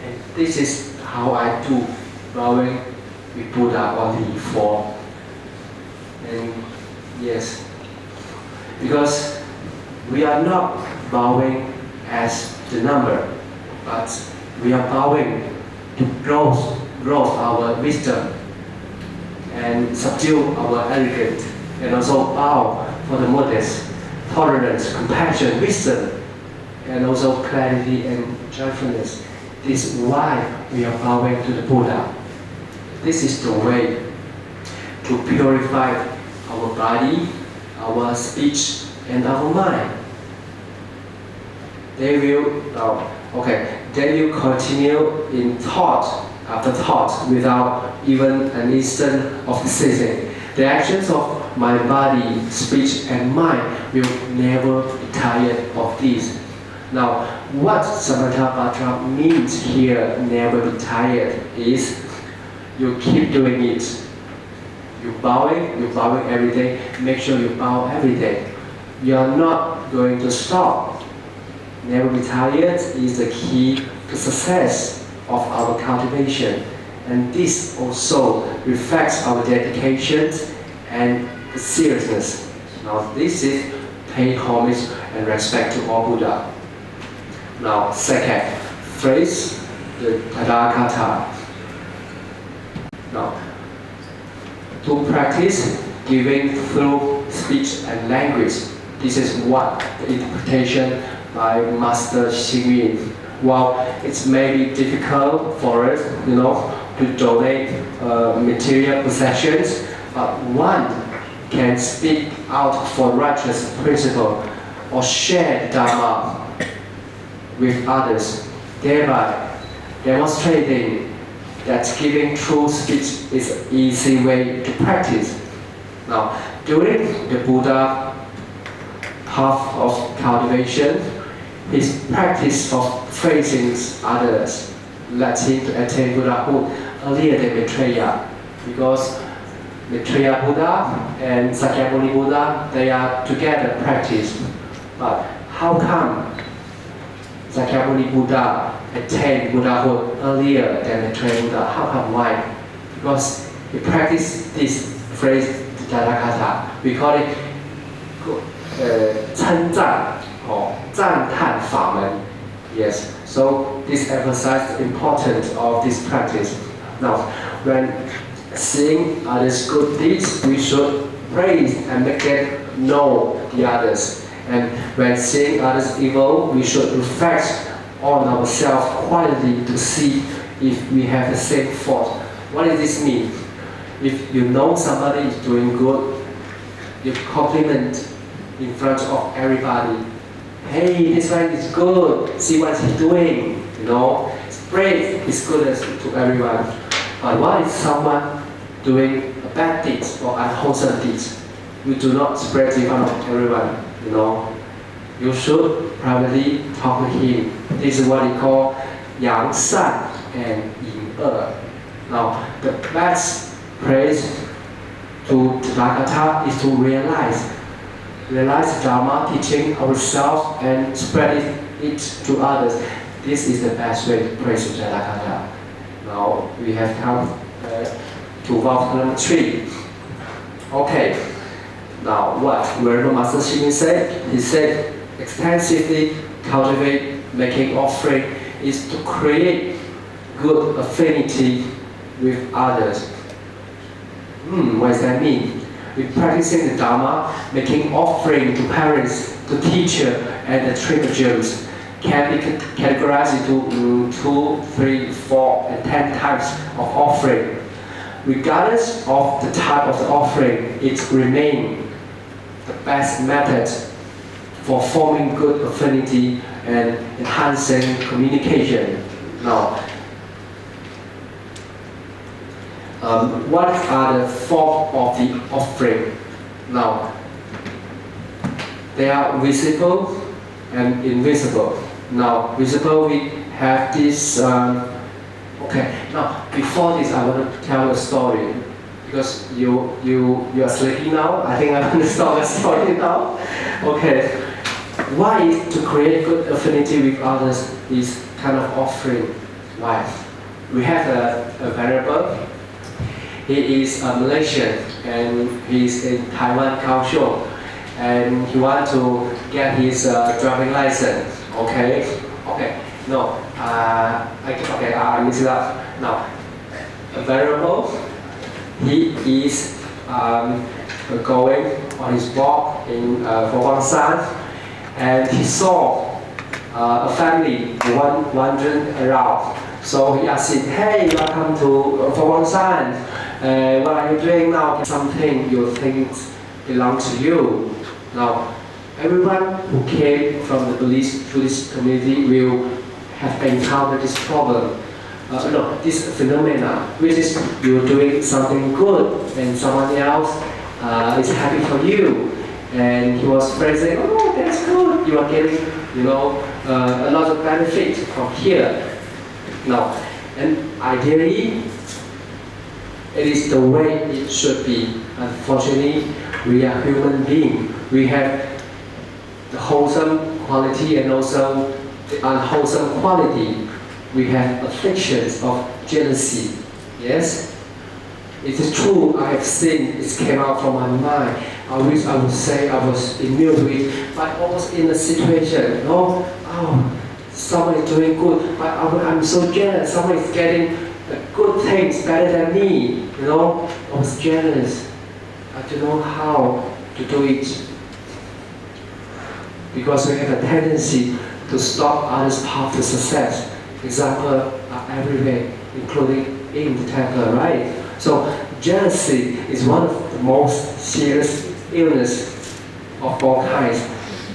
And this is how I do bowing with Buddha on the E4. And yes, because we are not bowing as the number, but we are bowing to grow our wisdom and subdue our arrogance, and also bow for the modest, tolerance, compassion, wisdom, and also clarity and joyfulness. This is why we are bowing to the Buddha. This is the way to purify our body, our speech, and our mind. They will continue in thought after thought without even an instant of ceasing. The actions of my body, speech, and mind will never be tired of this. Now, what Samantabhadra means here, never be tired, is you keep doing it. You're bowing every day. Make sure you bow every day. You are not going to stop. Never be tired is the key to success of our cultivation. And this also reflects our dedication and the seriousness. Now, this is pay homage and respect to all Buddha. Now, second phrase, the Tathagata. Now, to practice giving through speech and language, this is what the interpretation by Master Xing Yun. While it may be difficult for us, to donate material possessions, but one can speak out for righteous principle or share the Dharma with others, thereby demonstrating that giving true speech is an easy way to practice. Now, during the Buddha path of cultivation, his practice of praising others led him to attain Buddhahood earlier than Maitreya, because Maitreya Buddha and Sakyamuni Buddha, they are together practiced. But how come Sakyamuni Buddha attained Buddhahood earlier than Maitreya Buddha? How come? Why? Because he practiced this phrase, Tathagata. We call it 称赞 or 赞叹法门. Yes, so this emphasizes the importance of this practice. Now, when seeing others' good deeds, we should praise and make it know the others. And when seeing others' evil, we should reflect on ourselves quietly to see if we have the same fault. What does this mean? If you know somebody is doing good, you compliment in front of everybody. Hey, this one is good. See what he's doing. Spread his goodness to everyone. But what if someone doing a bad deed or unwholesome deeds? You do not spread in front of everyone. You should privately talk to him. This is what we call 扬善 and 隐恶. Now, the best praise to Tathagata is to realize Dharma, teaching ourselves and spreading it to others. This is the best way to praise Tathagata. Now we have come to VOWS number 3. Okay. Now what Venerable Master Xing Yun said? He said, extensively cultivate making offering is to create good affinity with others. What does that mean? With practicing the Dharma, making offering to parents, to teacher, and the tributaries can be categorized into 2, 3, 4, and 10 types of offering. Regardless of the type of the offering, it remains the best method for forming good affinity and enhancing communication. Now, what are the forms of the offering? Now, they are visible and invisible. Now, visible, we have this. Okay. Now, before this, I want to tell a story because you are sleeping now. I think I'm going to start a story now. Okay. Why is to create good affinity with others is kind of offering? Why? We have a variable. He is a Malaysian and he's in Taiwan Kaohsiung and he wants to get his driving license. Okay. No. I mix it up. Now, a variable. He is going on his walk in Formosa and he saw a family wandering around. So he asked him, "Hey, welcome to Formosa. What are you doing now? Something you think belongs to you." Now, everyone who came from the Buddhist community will have encountered this problem. This phenomena, which is you're doing something good and someone else is happy for you. And he was praising, "Oh, that's good. You are getting, a lot of benefit from here." Now, and ideally, it is the way it should be. Unfortunately, we are human beings. We have the wholesome quality and also the unwholesome quality. We have afflictions of jealousy. Yes? It is true, I have seen it came out from my mind. I wish I would say I was immune to it, but I was in a situation, someone is doing good, but I'm so jealous, someone is getting good things better than me, I was jealous. I don't know how to do it. Because we have a tendency to stop others' path to success. Examples are everywhere, including in the temple, right? So jealousy is one of the most serious illness of all kinds.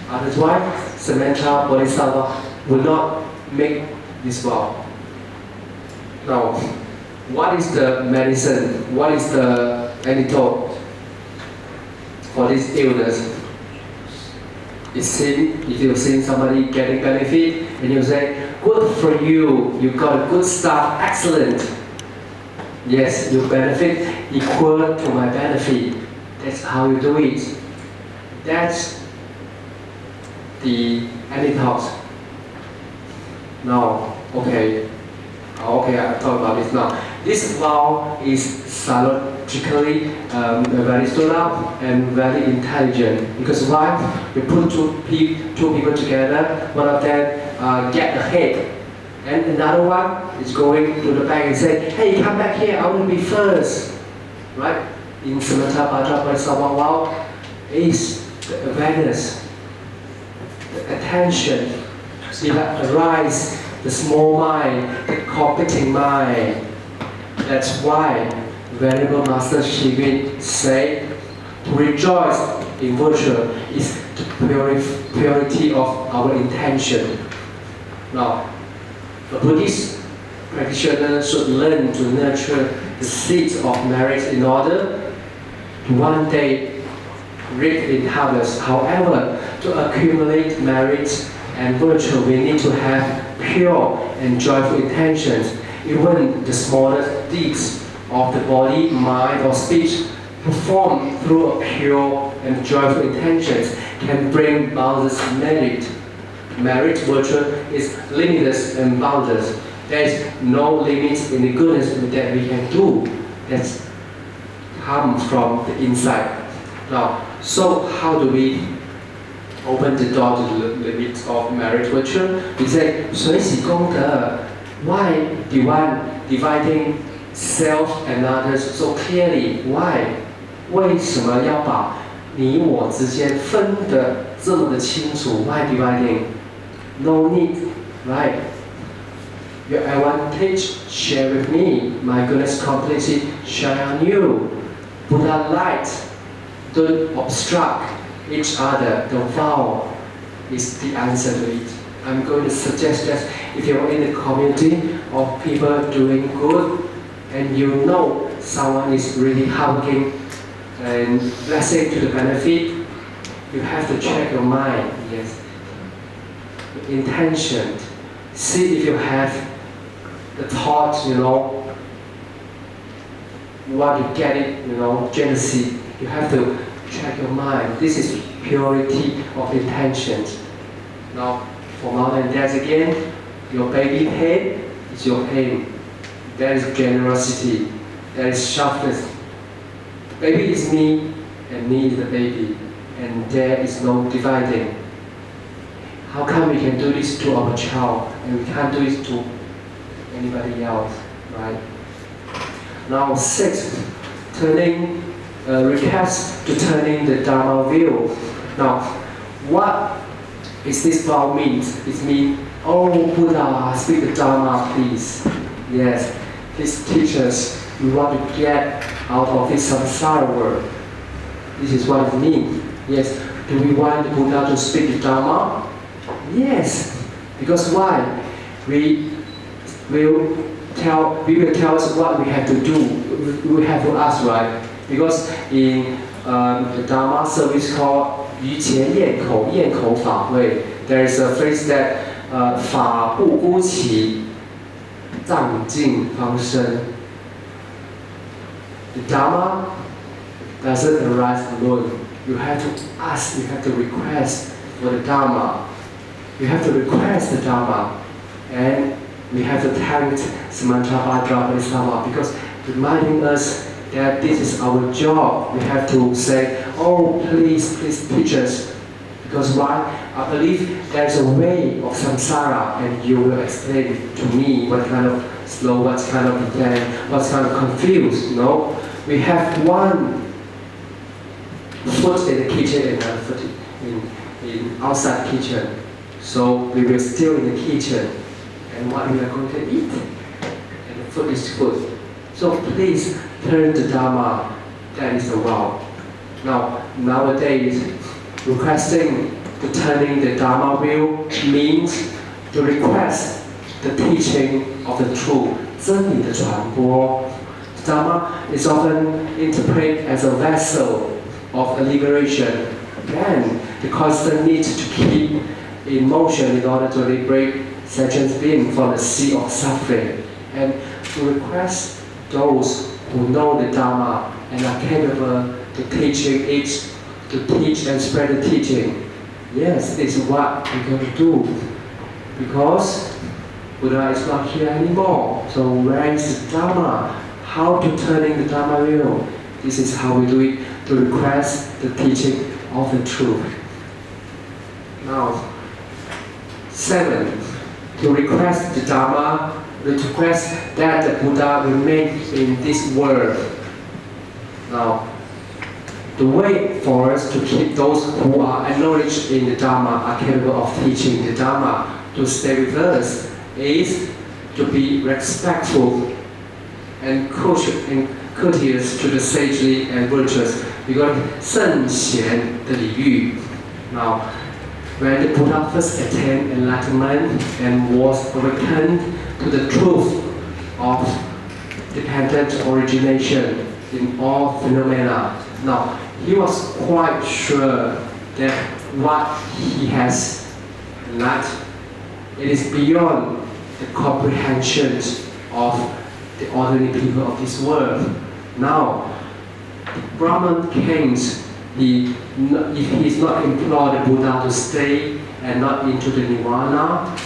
That is why Samantha Bodhisattva will not make this vow. Now, what is the medicine? What is the antidote for this illness? If you see somebody getting benefit and you say, "Good for you, you got a good stuff, excellent." Yes, your benefit equal to my benefit. That's how you do it. That's the antidote. Now, okay, I'll talk about this now. This vow is psychologically very stood up and very intelligent. Because why? You put two people together, one of them get ahead, and another one is going to the back and say, "Hey, come back here, I will be first." Right? In SAMANTABHADRA vow is the awareness, the attention, the arise, the small mind, the competing mind. That's why Venerable Master Shigin said, to rejoice in virtue is the purity of our intention. Now, a Buddhist practitioner should learn to nurture the seeds of merit in order to one day reap in harvest. However, to accumulate merit and virtue, we need to have pure and joyful intentions. Even the smallest deeds of the body, mind, or speech performed through a pure and joyful intentions can bring boundless merit. Merit, virtue, is limitless and boundless. There is no limit in the goodness that we can do. That comes from the inside. Now, so how do we open the door to the limits of merit, virtue? We say, 随喜功德. Why dividing self and others so clearly? Why? 为什么要把你我之间分得这么的清楚 ？Why dividing? No need, right? Your advantage share with me. My goodness completely shine on you. Buddha light. Don't obstruct each other. The vow is the answer to it. I'm going to suggest that if you're in a community of people doing good and you know someone is really helping and blessing to the benefit, you have to check your mind. Yes. intention. See if you have the thought, want to get it, jealousy. You have to check your mind. This is purity of intentions. Now, for mom and dad again, your baby pain is your pain. There is generosity. There is sharpness. Baby is me, and me is the baby, and there is no dividing. How come we can do this to our child and we can't do it to anybody else, right? Now, sixth, request to turning the Dharma wheel. Now, what is this vow means? It means, oh Buddha, speak the Dharma, please. Yes, please teach us. We want to get out of this samsara world. This is what it means. Yes, do we want the Buddha to speak the Dharma? Yes, because why? We will tell us what we have to do. We have to ask, right? Because in the Dharma service called 于前咽口法会, there is a phrase that 法不孤起，藏尽方生. The Dharma doesn't arise alone. You have to ask, you have to request for the Dharma. You have to request the Dharma. And we have to thank SAMANTABHADRA Bodhisattva because reminding us that this is our job. We have to say, oh, please teach us. Because why? I believe there's a way of samsara and you will explain to me what kind of slow, what kind of plan, what kind of confused, We have one foot in the kitchen and another foot in outside kitchen. So we will still in the kitchen. And what we are going to eat? And the food is food. So please turn the Dharma. That is the vow. Now, nowadays, requesting to turning the Dharma wheel means to request the teaching of the truth, 真理的传播. Dharma is often interpreted as a vessel of liberation and the constant need to keep in motion in order to liberate sentient beings from the sea of suffering, and to request those who know the Dharma and are capable to teaching it, to teach and spread the teaching. Yes, this is what we're going to do. Because Buddha is not here anymore. So where is the Dharma? How to turning the Dharma wheel? This is how we do it, to request the teaching of the truth. Now, 7. To request the Dharma, to request that the Buddha remain in this world. Now, the way for us to keep those who are acknowledged in the Dharma, are capable of teaching the Dharma, to stay with us, is to be respectful and courteous to the sagely and virtuous. Because 圣贤的礼遇. Now, when the Buddha first attained enlightenment and was awakened to the truth of dependent origination in all phenomena, now he was quite sure that what he has learned, it is beyond the comprehension of the ordinary people of this world. Now, the Brahman kings, if he is not implore the Buddha to stay and not into the Nirvana,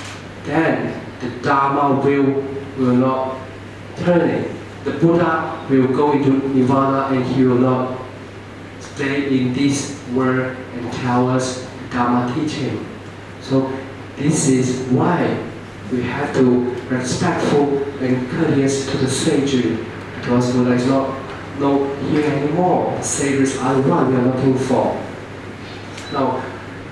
then the Dharma will not turn it. The Buddha will go into Nirvana and he will not stay in this world and tell us Dharma teaching. So this is why we have to respectful and courteous to the sage, because Buddha is not here anymore. The sages are the one we are looking for. Now,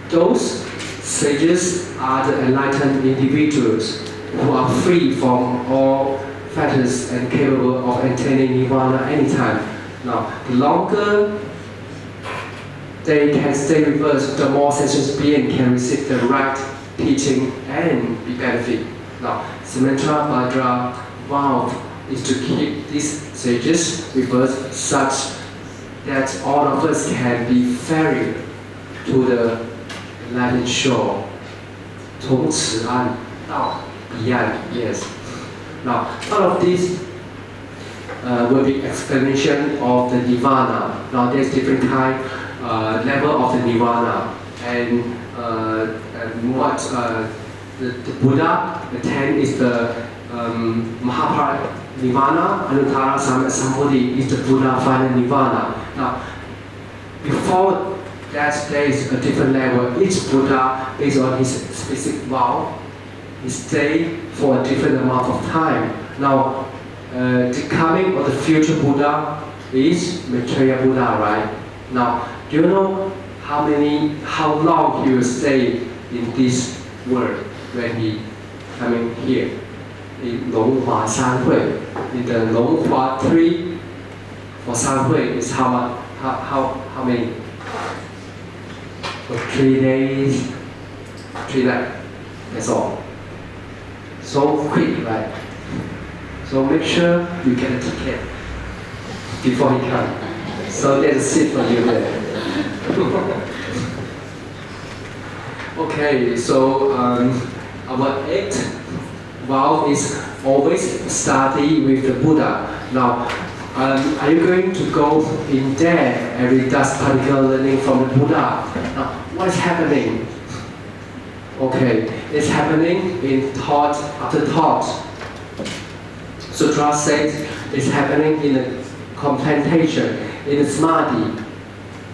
those sages are the enlightened individuals who are free from all fetters and capable of attaining Nirvana anytime. Now, the longer they can stay with us, the more sentient being can receive the right teaching and be benefit. Now, SAMANTABHADRA vow is to keep these sages with us such that all of us can be ferried to the enlightened shore. 从此岸到彼岸 yes. Now, all of this will be explanation of the nirvana. Now, there's different kind level of the nirvana, and what the Buddha attained is the Mahaparinirvana. Anuttara Sambuddhi is the Buddha final nirvana. Now, before that, there is a different level. Each Buddha, based on his specific vow, he stay for a different amount of time. Now, the coming of the future Buddha is Maitreya Buddha, right? Now, do you know how long he will stay in this world when he coming here? In Longhua Sanhui, in the Longhua tree for Sanhui is how much? How many? For 3 days, 3 nights. That's all. So quick, right? So make sure you get a ticket before he comes. So there's a seat for you there. Okay, so our 8th vow is always study with the Buddha. Now, are you going to go in there and read that particular learning from the Buddha? Now, what is happening? Okay, it's happening in thought after thought. Sutra says it's happening in the contemplation, in the samadhi,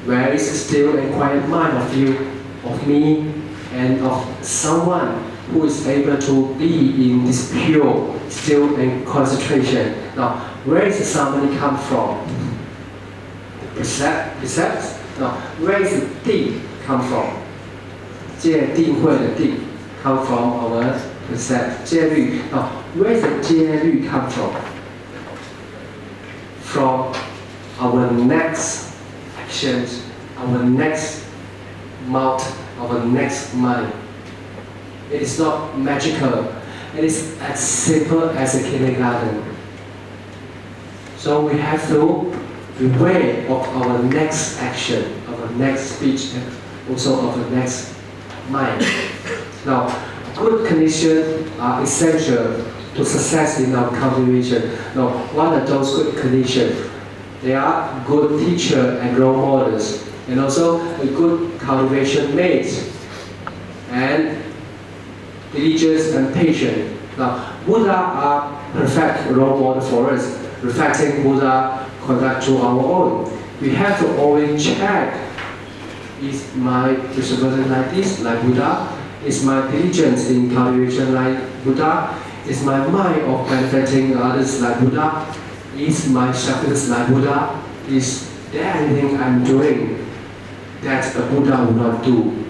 where it's still and quiet mind of you, of me, and of someone who is able to be in this pure, still and concentration. Now, where is the samadhi come from? Percept. Now, where is the定 come from? 戒定慧的定 come from our percept. 戒律. Now, where is the 戒律 come from? From our next actions, our next mouth, our next mind. It is not magical. It is as simple as a kindergarten. So we have to be aware of our next action, our next speech, and also of the next mind. Now, good conditions are essential to success in our cultivation. Now, what are those good conditions? They are good teacher and role models, and also a good cultivation mate, and diligence and patience. Now, Buddha are perfect role model for us, reflecting Buddha conduct to our own. We have to always check: is my perseverance like this, like Buddha? Is my diligence in cultivation like Buddha? Is my mind of benefiting others like Buddha? Is my shackles like Buddha? Is there anything I'm doing that a Buddha would not do?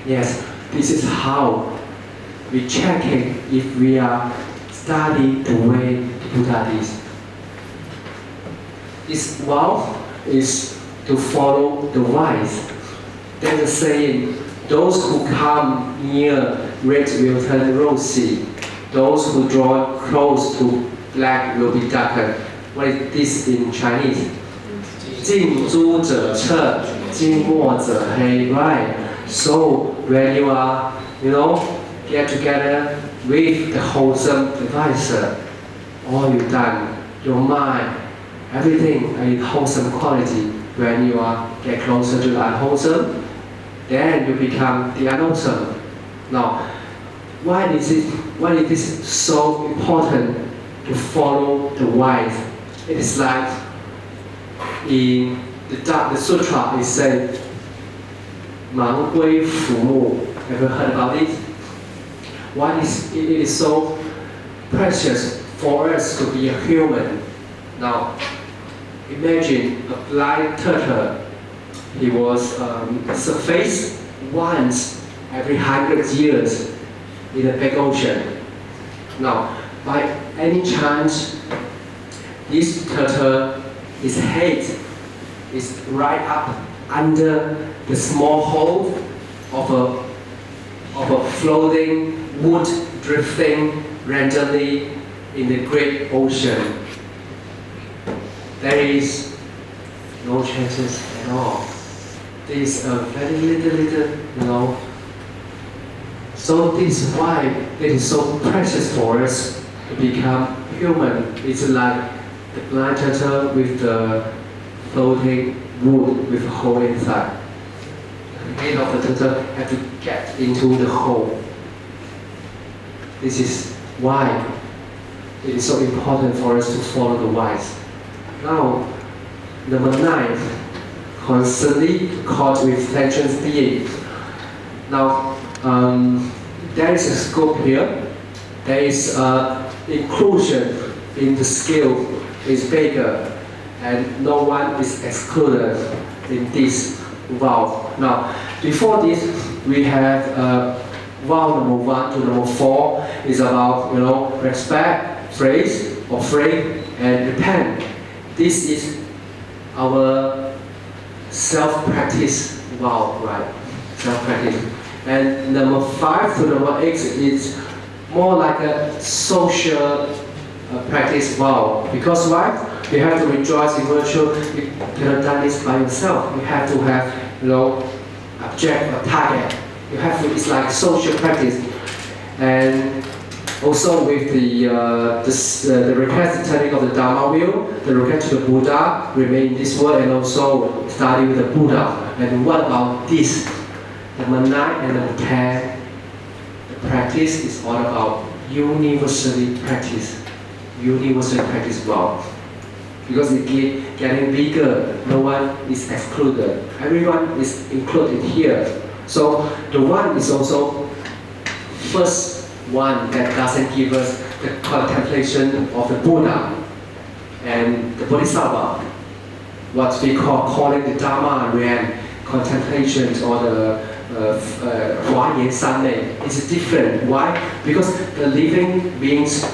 Yes, this is how we check it if we are studying the way the Buddha is. This vow is to follow the wise. There's a saying, those who come near red will turn rosy. Those who draw close to black will be darkened. What is this in Chinese? 近朱者赤，近墨者黑. Right. So when you are, get together with the wholesome advisor, all you've done, your mind, everything in wholesome quality. When you are get closer to the unwholesome, then you become the unwholesome. Now, why is it so important to follow the wise? It is like in the sutra it said, 盲龟浮木. Have you heard about it? Why it is so precious for us to be a human? Now, imagine a blind turtle. He was surfaced once every 100 years in the big ocean. Now, by any chance, this turtle, his head is right up under the small hole of a floating wood drifting randomly in the great ocean. There is no chances at all. There is a very little, So this is why it is so precious for us to become human. It's like the blind turtle with the floating wood with a hole inside. The head of the turtle have to get into the hole. This is why it is so important for us to follow the wise. Now, number 9, constantly caught with sentient beings. Now, there is a scope here. There is inclusion in the scale is bigger, and no one is excluded in this vow. Now, before this, we have vow number 1 to number 4 is about respect, praise, offering, and repent. This is our self-practice vow, right? Self-practice. And number 5 to number 8 is more like a social practice vow. Because why? You have to rejoice in virtue. You cannot do this by yourself. You have to have, object or target. You have to. It's like social practice. And also with the request turning of the Dharma wheel, the request to the Buddha, remain in this world, and also study with the Buddha. And what about this? Number 9 and number 10, the practice is all about universally practice. Universally practice vow. Because it keeps getting bigger, no one is excluded. Everyone is included here. So the one is also first one that doesn't give us the contemplation of the Buddha and the Bodhisattva. What we call calling the Dharma and contemplations or the is different. Why? Because the living beings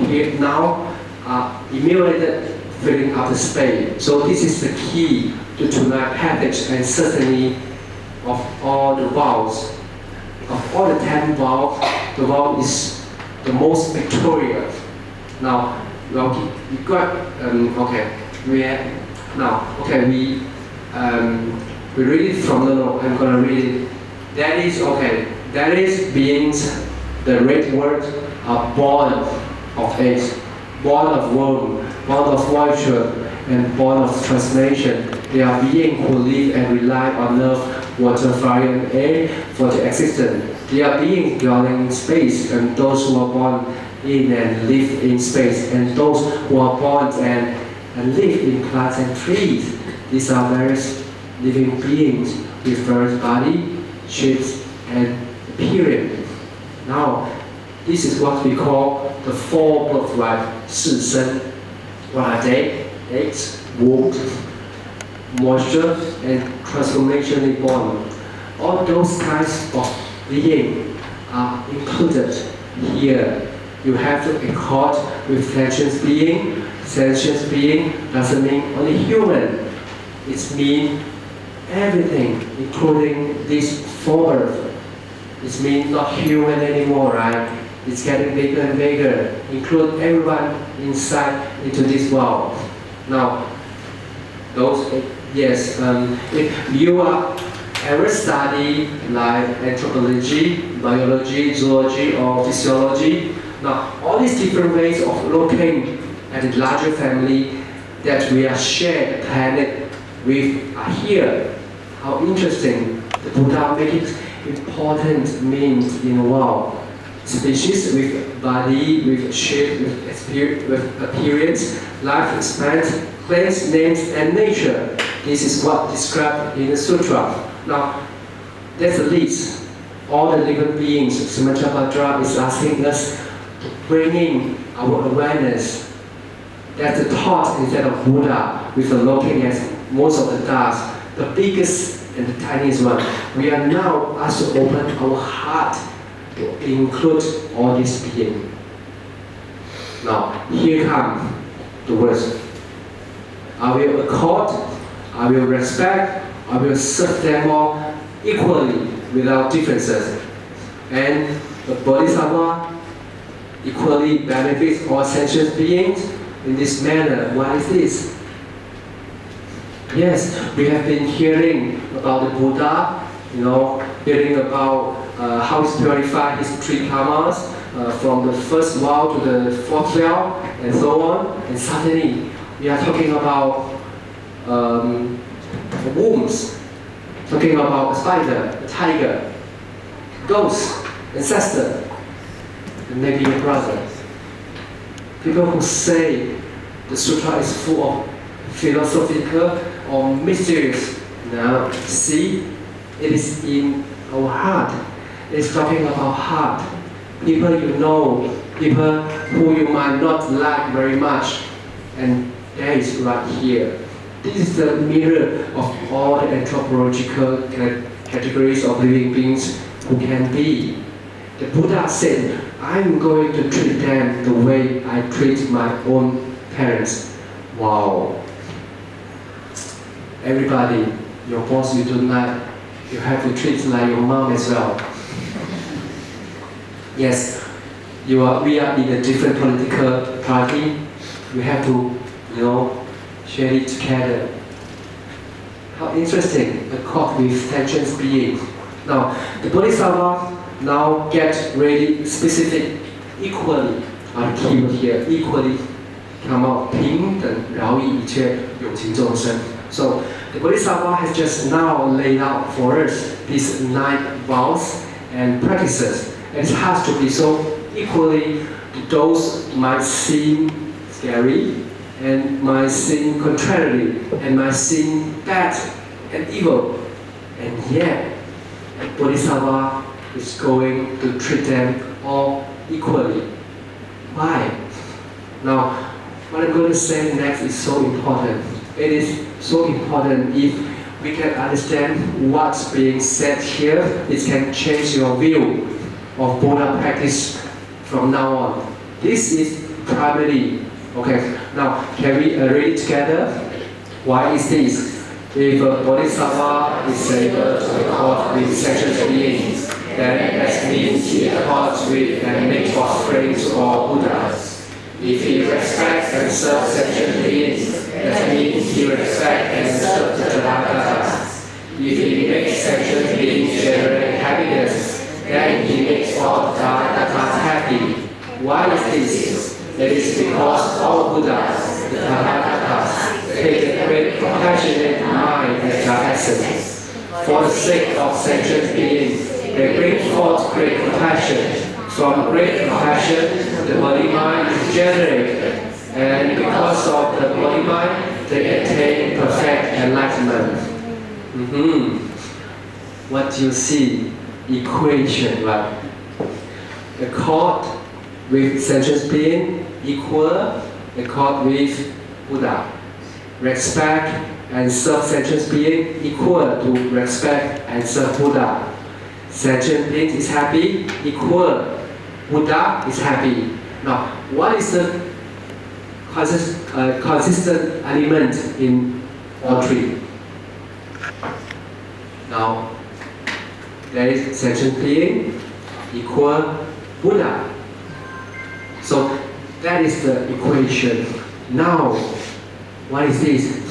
here now are emulated filling up the space. So this is the key to tonight package and certainly of all the vows. Of all the 10 vows, the vow is the most victorious. Now, we got okay. We read it from the note. I'm gonna read it. That is beings. The red words are born of eggs, born of womb, born of voyager, and born of transformation. They are beings who live and rely on earth, water, fire, and air for their existence. They are beings dwelling in space, and those who are born in and live in space, and those who are born and live in plants and trees. These are various living beings with various body, shapes, and appearance. Now, this is what we call the 4 birthright, 4生. What are they? Eggs, womb, moisture, and transformationally born. All those kinds of beings are included here. You have to accord with sentient being. Sentient being doesn't mean only human. It means everything, including this 4 birth. It means not human anymore, right? It's getting bigger and bigger. Include everyone inside into this world. Now, if you are ever study like anthropology, biology, zoology, or physiology, now all these different ways of looking at the larger family that we are shared the planet with are here. How interesting! The Buddha make it important means in the world. Species with body, with shape, with appearance, life span, place, names, and nature. This is what described in the sutra. Now, that's the list. All the living beings, SAMANTABHADRA is asking us to bring in our awareness. That's the thought instead of Buddha, with the looking at most of the tasks, the biggest and the tiniest one. We are now asked to open our heart to include all these beings. Now, here come the words. I will accord, I will respect, I will serve them all equally without differences. And the Bodhisattva equally benefits all sentient beings in this manner. Why is this? Yes, we have been hearing about the Buddha, hearing about how he purified his 3 karmas from the first vow to the 4th vow and so on. And suddenly we are talking about wombs, talking about a spider, a tiger, ghost, ancestor, and maybe a brother. People who say the sutra is full of philosophical or mysterious. Now, see, it is in our heart. It is talking about heart. People you know, people who you might not like very much, and that is right here. This is the mirror of all the anthropological categories of living beings who can be. The Buddha said, I'm going to treat them the way I treat my own parents. Wow. Everybody, your boss you don't like, you have to treat like your mom as well. Yes, we are in a different political party. We have to, share it together. How interesting, a court with sentient beings. Now, the Bodhisattva now get really specific, equally, our keyword here, equally come out, 平等饶益一切有情众生. So, the Bodhisattva has just now laid out for us these 9 vows and practices. It has to be so equally, those might seem scary, and might seem contrary, and might seem bad and evil. And yet, the Bodhisattva is going to treat them all equally. Why? Now, what I'm going to say next is so important. It is so important if we can understand what's being said here. It can change your view of Buddha practice from now on. This is primarily. Okay, now can we read it together? Why is this? If a Bodhisattva is able to accord with sentient beings, then that means he accords with and makes offering to all Buddhas. If he respects and serves sentient beings, that means he respects and serves the Tathagatas. If he makes sentient beings generate happiness, then he makes all the Tathagatas happy. Why is this? It is because all Buddhas, the Tathagatas, take a great compassionate mind as their essence. For the sake of sentient beings, they bring forth great compassion. From great compassion, the body mind is generated, and because of the body mind, they attain perfect enlightenment. What you see? Equation, right? Accord with sentient being, equal, accord with Buddha. Respect and serve sentient being, equal to respect and serve Buddha. Sentient being is happy, equal. Buddha is happy. Now, what is the consistent element in all 3? Now, there is sentient being equal Buddha. So that is the equation. Now, what is this?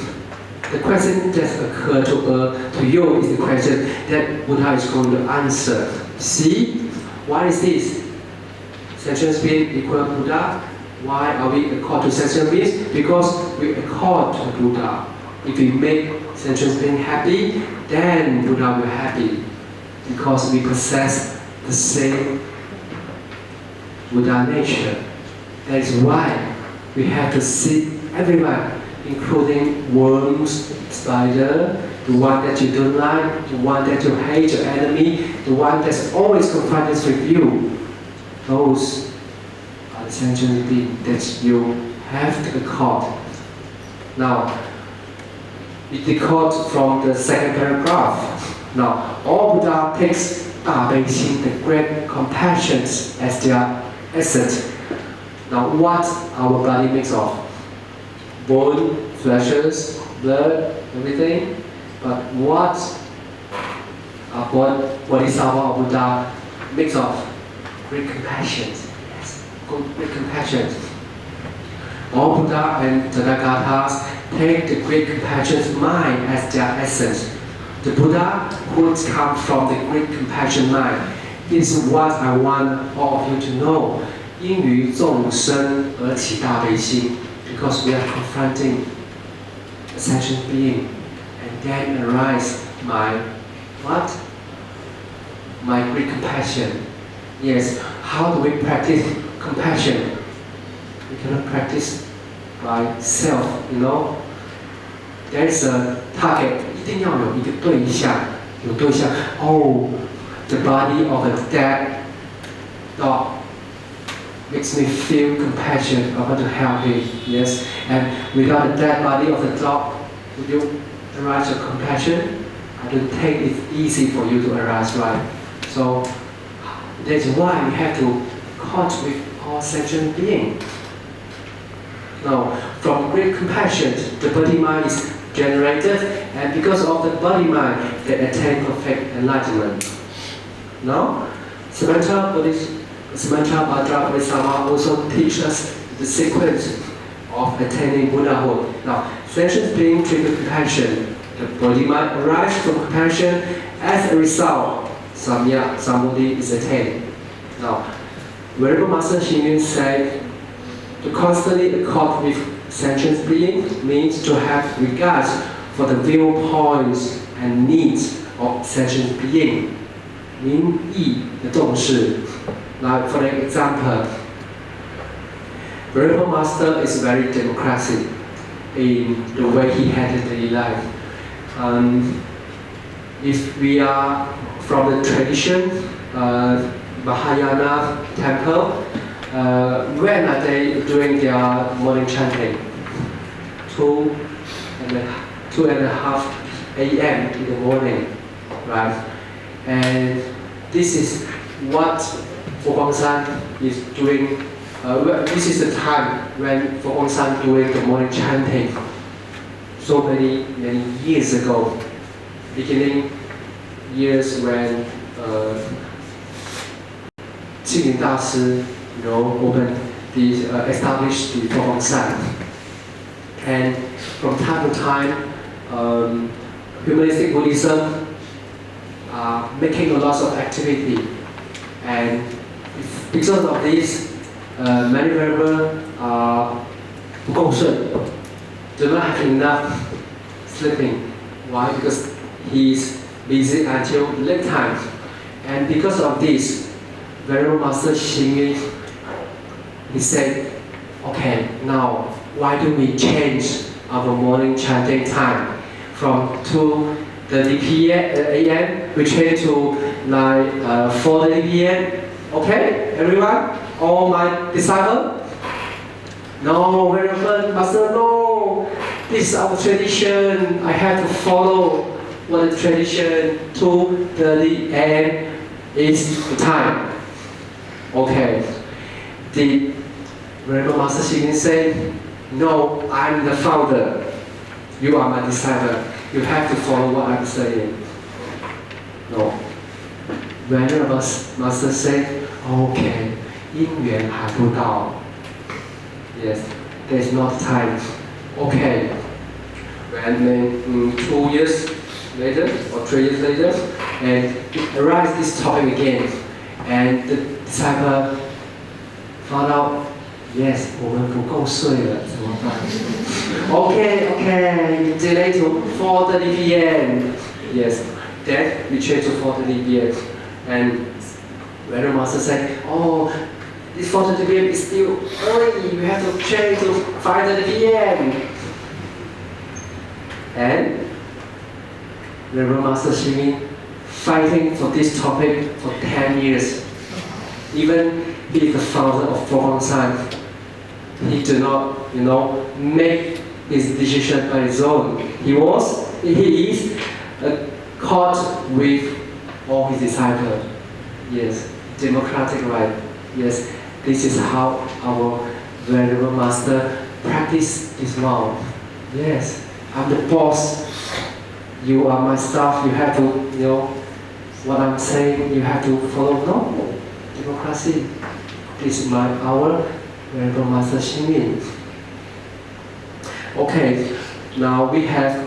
The question that occurred to you is the question that Buddha is going to answer. See, what is this? Sentient being equal Buddha. Why are we accord to sentient beings? Because we accord to Buddha. If we make sentient being happy, then Buddha will happy. Because we possess the same Buddha nature. That is why we have to see everyone, including worms, spider, the one that you don't like, the one that you hate, your enemy, the one that's always confronted with you. Those are the sentient beings that you have to accord. Now, we quote from the second paragraph. Now, all Buddha takes the great compassion as their essence. Now, what our body makes of? Bone, fleshes, blood, everything. But what our Bodhisattva or Buddha makes of? Great compassion. Yes, great compassion. All Buddha and Tathagatas take the great compassion mind as their essence. The Buddha who comes from the great compassion mind, This is what I want all of you to know. 因于众生而起大悲心 because we are confronting a sentient being, and then arise my what? My great compassion. Yes, how do we practice compassion? We cannot practice by self, you know. There is a target. 一定要有一个对象，有对象。Oh, the body of a dead dog makes me feel compassion. I want to help him. Yes, and without the dead body of the dog, would you arise your compassion? I don't think it's easy for you to arise, right? So that's why we have to connect with all sentient beings. Now, from great compassion, the body mind is generated, and because of the body mind, they attain perfect enlightenment. Now, SAMANTABHADRA Bodhisattva also teach us the sequence of attaining Buddhahood. Now, sentient being trigger compassion. The body mind arises from compassion. As a result, Samya Sambuddhi is attained. Now, Venerable Master Xing Yun said, to constantly accord with sentient being means to have regards for the viewpoints and needs of sentient being. 民意的重视. Like for example, Venerable Master is very democratic in the way he handled daily life. If we are from the tradition, Mahayana temple, when are they doing their morning chanting? 2:30 a.m. in the morning, right? And this is what Foguangshan is doing. This is the time when Foguangshan doing the morning chanting. So many years ago, beginning years when Qingling Dashi, opened established the Foguangshan. And from time to time, humanistic Buddhism are making a lot of activity, and because of this, many venerable do not have enough sleeping. Why? Because he is busy until late time, and because of this, Venerable Master Xing Yun, he said, okay, now why do we change our morning chanting time from 2:30 a.m. we change to like 4:30 p.m. Okay, everyone, all my disciples. No, Venerable Master, no. This is our tradition. I have to follow what the tradition. 2:30 a.m. is the time. Okay. The Venerable Master Xing Yun said, no, I'm the founder. You are my disciple. You have to follow what I'm saying. No. Venerable Master said, okay, 因缘还不到. Yes, there's not time. Okay. And then 2 years later or 3 years later, and it arises this topic again, and the disciple found out, yes, 我们不够睡了，怎么办? Okay, delay to 4:30 p.m. Yes, then we change to 4:30 p.m. And Venerable Master said, oh, this 4:30 p.m. is still early. You have to change to 5:30 p.m. And Venerable Master Xing Yun fighting for this topic for 10 years. Even he is the founder of Foguangshan. He did not, make his decision by his own. He is caught with all his disciples. Yes, democratic right. Yes, this is how our Venerable Master practice his vow. Yes, I'm the boss. You are my staff. You have to, what I'm saying. You have to follow. No, democracy. This is our Venerable Master Xing Yun. Okay, now we have.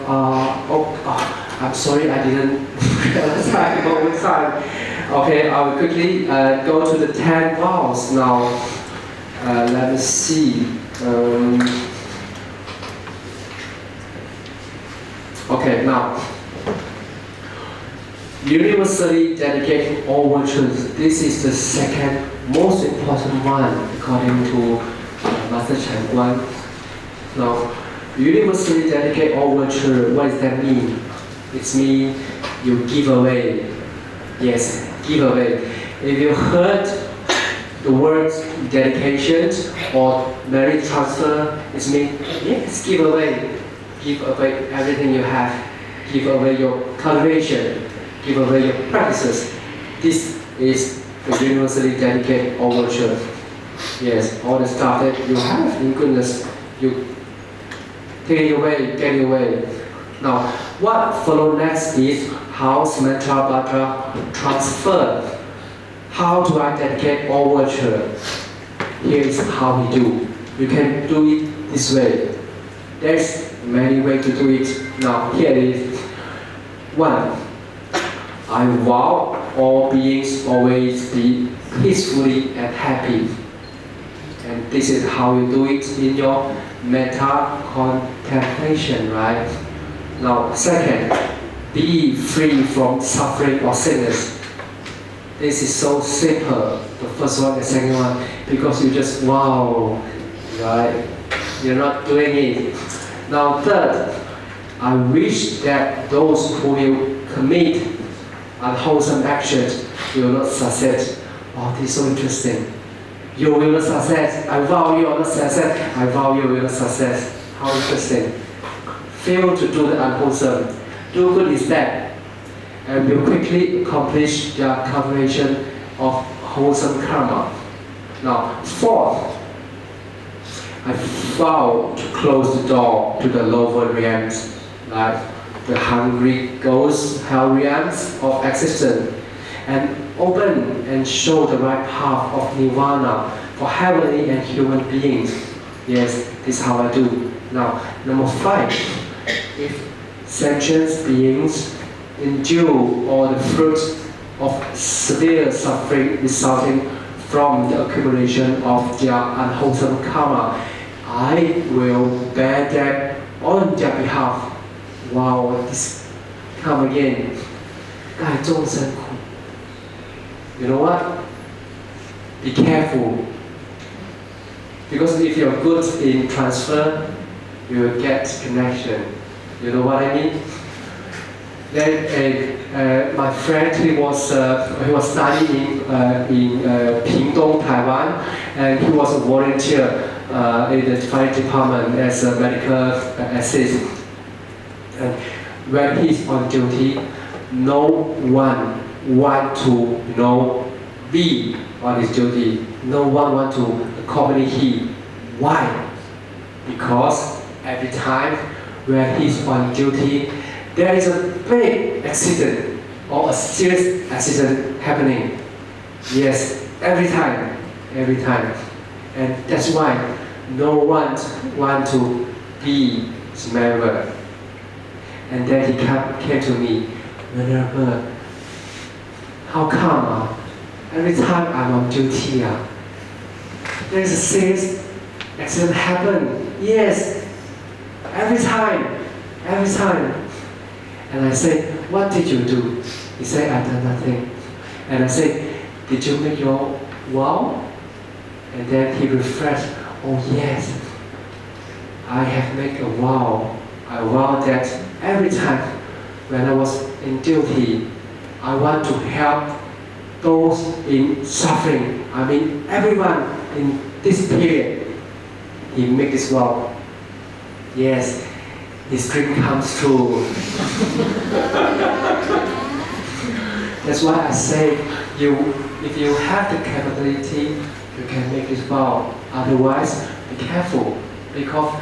I'm sorry, I didn't realize time all the time. Okay, I will quickly go to the 10 vows now. Let me see. Okay, now. Universally dedicating all virtues. This is the second most important one according to Master Chen Guan. Now, universally dedicate all virtues, what does that mean? It means you give away. Yes, give away. If you heard the words dedication or merit transfer, it means yes, give away. Give away everything you have. Give away your cultivation. Give away your practices. This is the universally dedicated all virtue. Yes, all the stuff that you have in goodness, you take it away, get it away. Now, what follows next is how SAMANTABHADRA transfer. How do I dedicate all virtue? Here is how we do. You can do it this way. There's many ways to do it. Now, here it is. 1. I vow all beings always be peacefully and happy. And this is how you do it in your metta contemplation, right? Now, second, be free from suffering or sickness. This is so simple, the first one, the second one, because you just wow, right? You're not doing it. Now, third, I wish that those who will commit unwholesome actions will not succeed. Oh, this is so interesting. You will not succeed. I vow you will not succeed. I vow you will not succeed. How interesting. Fail to do the unwholesome. Do good instead. And will quickly accomplish their cultivation of wholesome karma. Now, fourth, I vow to close the door to the lower realms, like the hungry ghosts, hell realms of existence, and open and show the right path of nirvana for heavenly and human beings. Yes, this is how I do. Now, number 5, if sentient beings endure all the fruits of severe suffering resulting from the accumulation of their unwholesome karma, I will bear them on their behalf. Wow, this come again. 爱众生苦. You know what? Be careful. Because if you're good in transfer, you will get connection. You know what I mean? Then my friend, he was studying in Pingdong, Taiwan, and he was a volunteer in the fire department as a medical assistant. And when he's on duty, no one want to be on his duty. No one want to accompany him. Why? Because every time when he's on duty, there is a big accident or a serious accident happening. Yes, every time. And that's why no one want to be his member. And then he came to me, Venerable, how come every time I'm on duty, there is a serious accident happen? Yes, every time. And I say, what did you do? He said, I've done nothing. And I said, did you make your vow? And then he refreshed, oh yes, I have made a vow. I vow that every time when I was in duty, I want to help those in suffering. I mean, everyone in this period. He made this vow. Yes, his dream comes true. That's why I say, if you have the capability, you can make this vow. Otherwise, be careful, because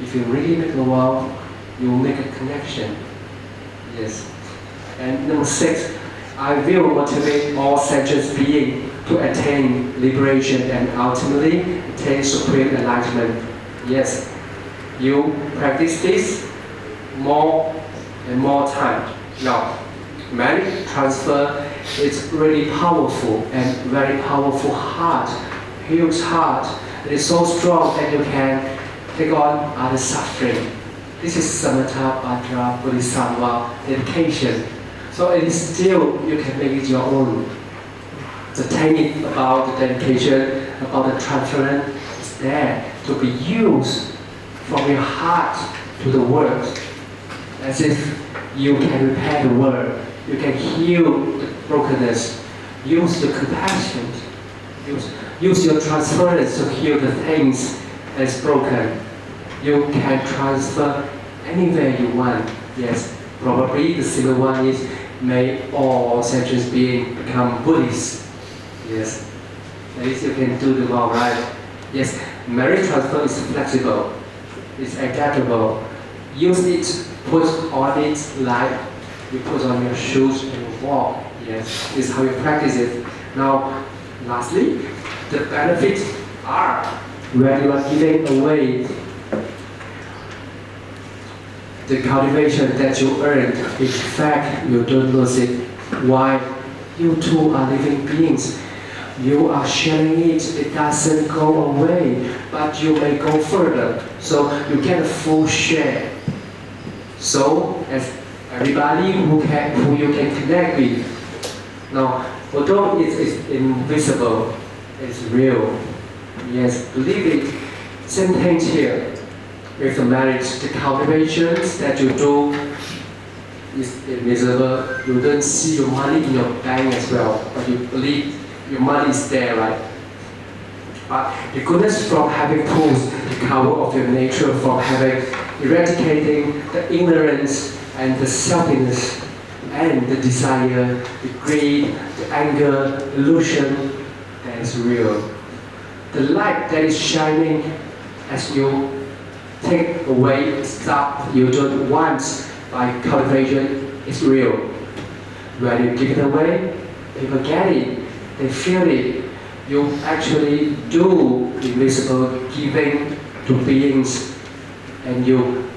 if you really make a vow, you will make a connection. Yes. And number 6, I will motivate all sentient beings to attain liberation and ultimately attain supreme enlightenment. Yes. You practice this more and more time. Now, marriage transfer is really powerful and very powerful heart, huge heart. It is so strong that you can take on other suffering. This is SAMANTABHADRA Bodhisattva dedication. So it is still, you can make it your own. The technique about the dedication, about the transference is there to be used from your heart to the world. As if you can repair the world, you can heal the brokenness, use the compassion, use your transference to heal the things that is broken. You can transfer anywhere you want. Yes, probably the single one is may all sentient beings become Buddhists. Yes, at least you can do them all right. Yes, marriage transfer is flexible, it's adaptable. Use it, put on it like you put on your shoes and you walk. Yes, this is how you practice it. Now, lastly, the benefits are when you are giving away the cultivation that you earned. In fact, you don't lose it. Why? You two are living beings. You are sharing it. It doesn't go away, but you may go further. So you get a full share. So as everybody who you can connect with. Now, although it is invisible, it's real. Yes, believe it. Same thing here. With the marriage, the cultivations that you do is invisible. You don't see your money in your bank as well, but you believe your money is there, right? But the goodness from having pulled the cover of your nature, from having eradicating the ignorance and the selfishness and the desire, the greed, the anger, illusion, that is real. The light that is shining as you take away stuff you don't want by cultivation is real. When you give it away, people get it, they feel it. You actually do invisible giving to beings, and you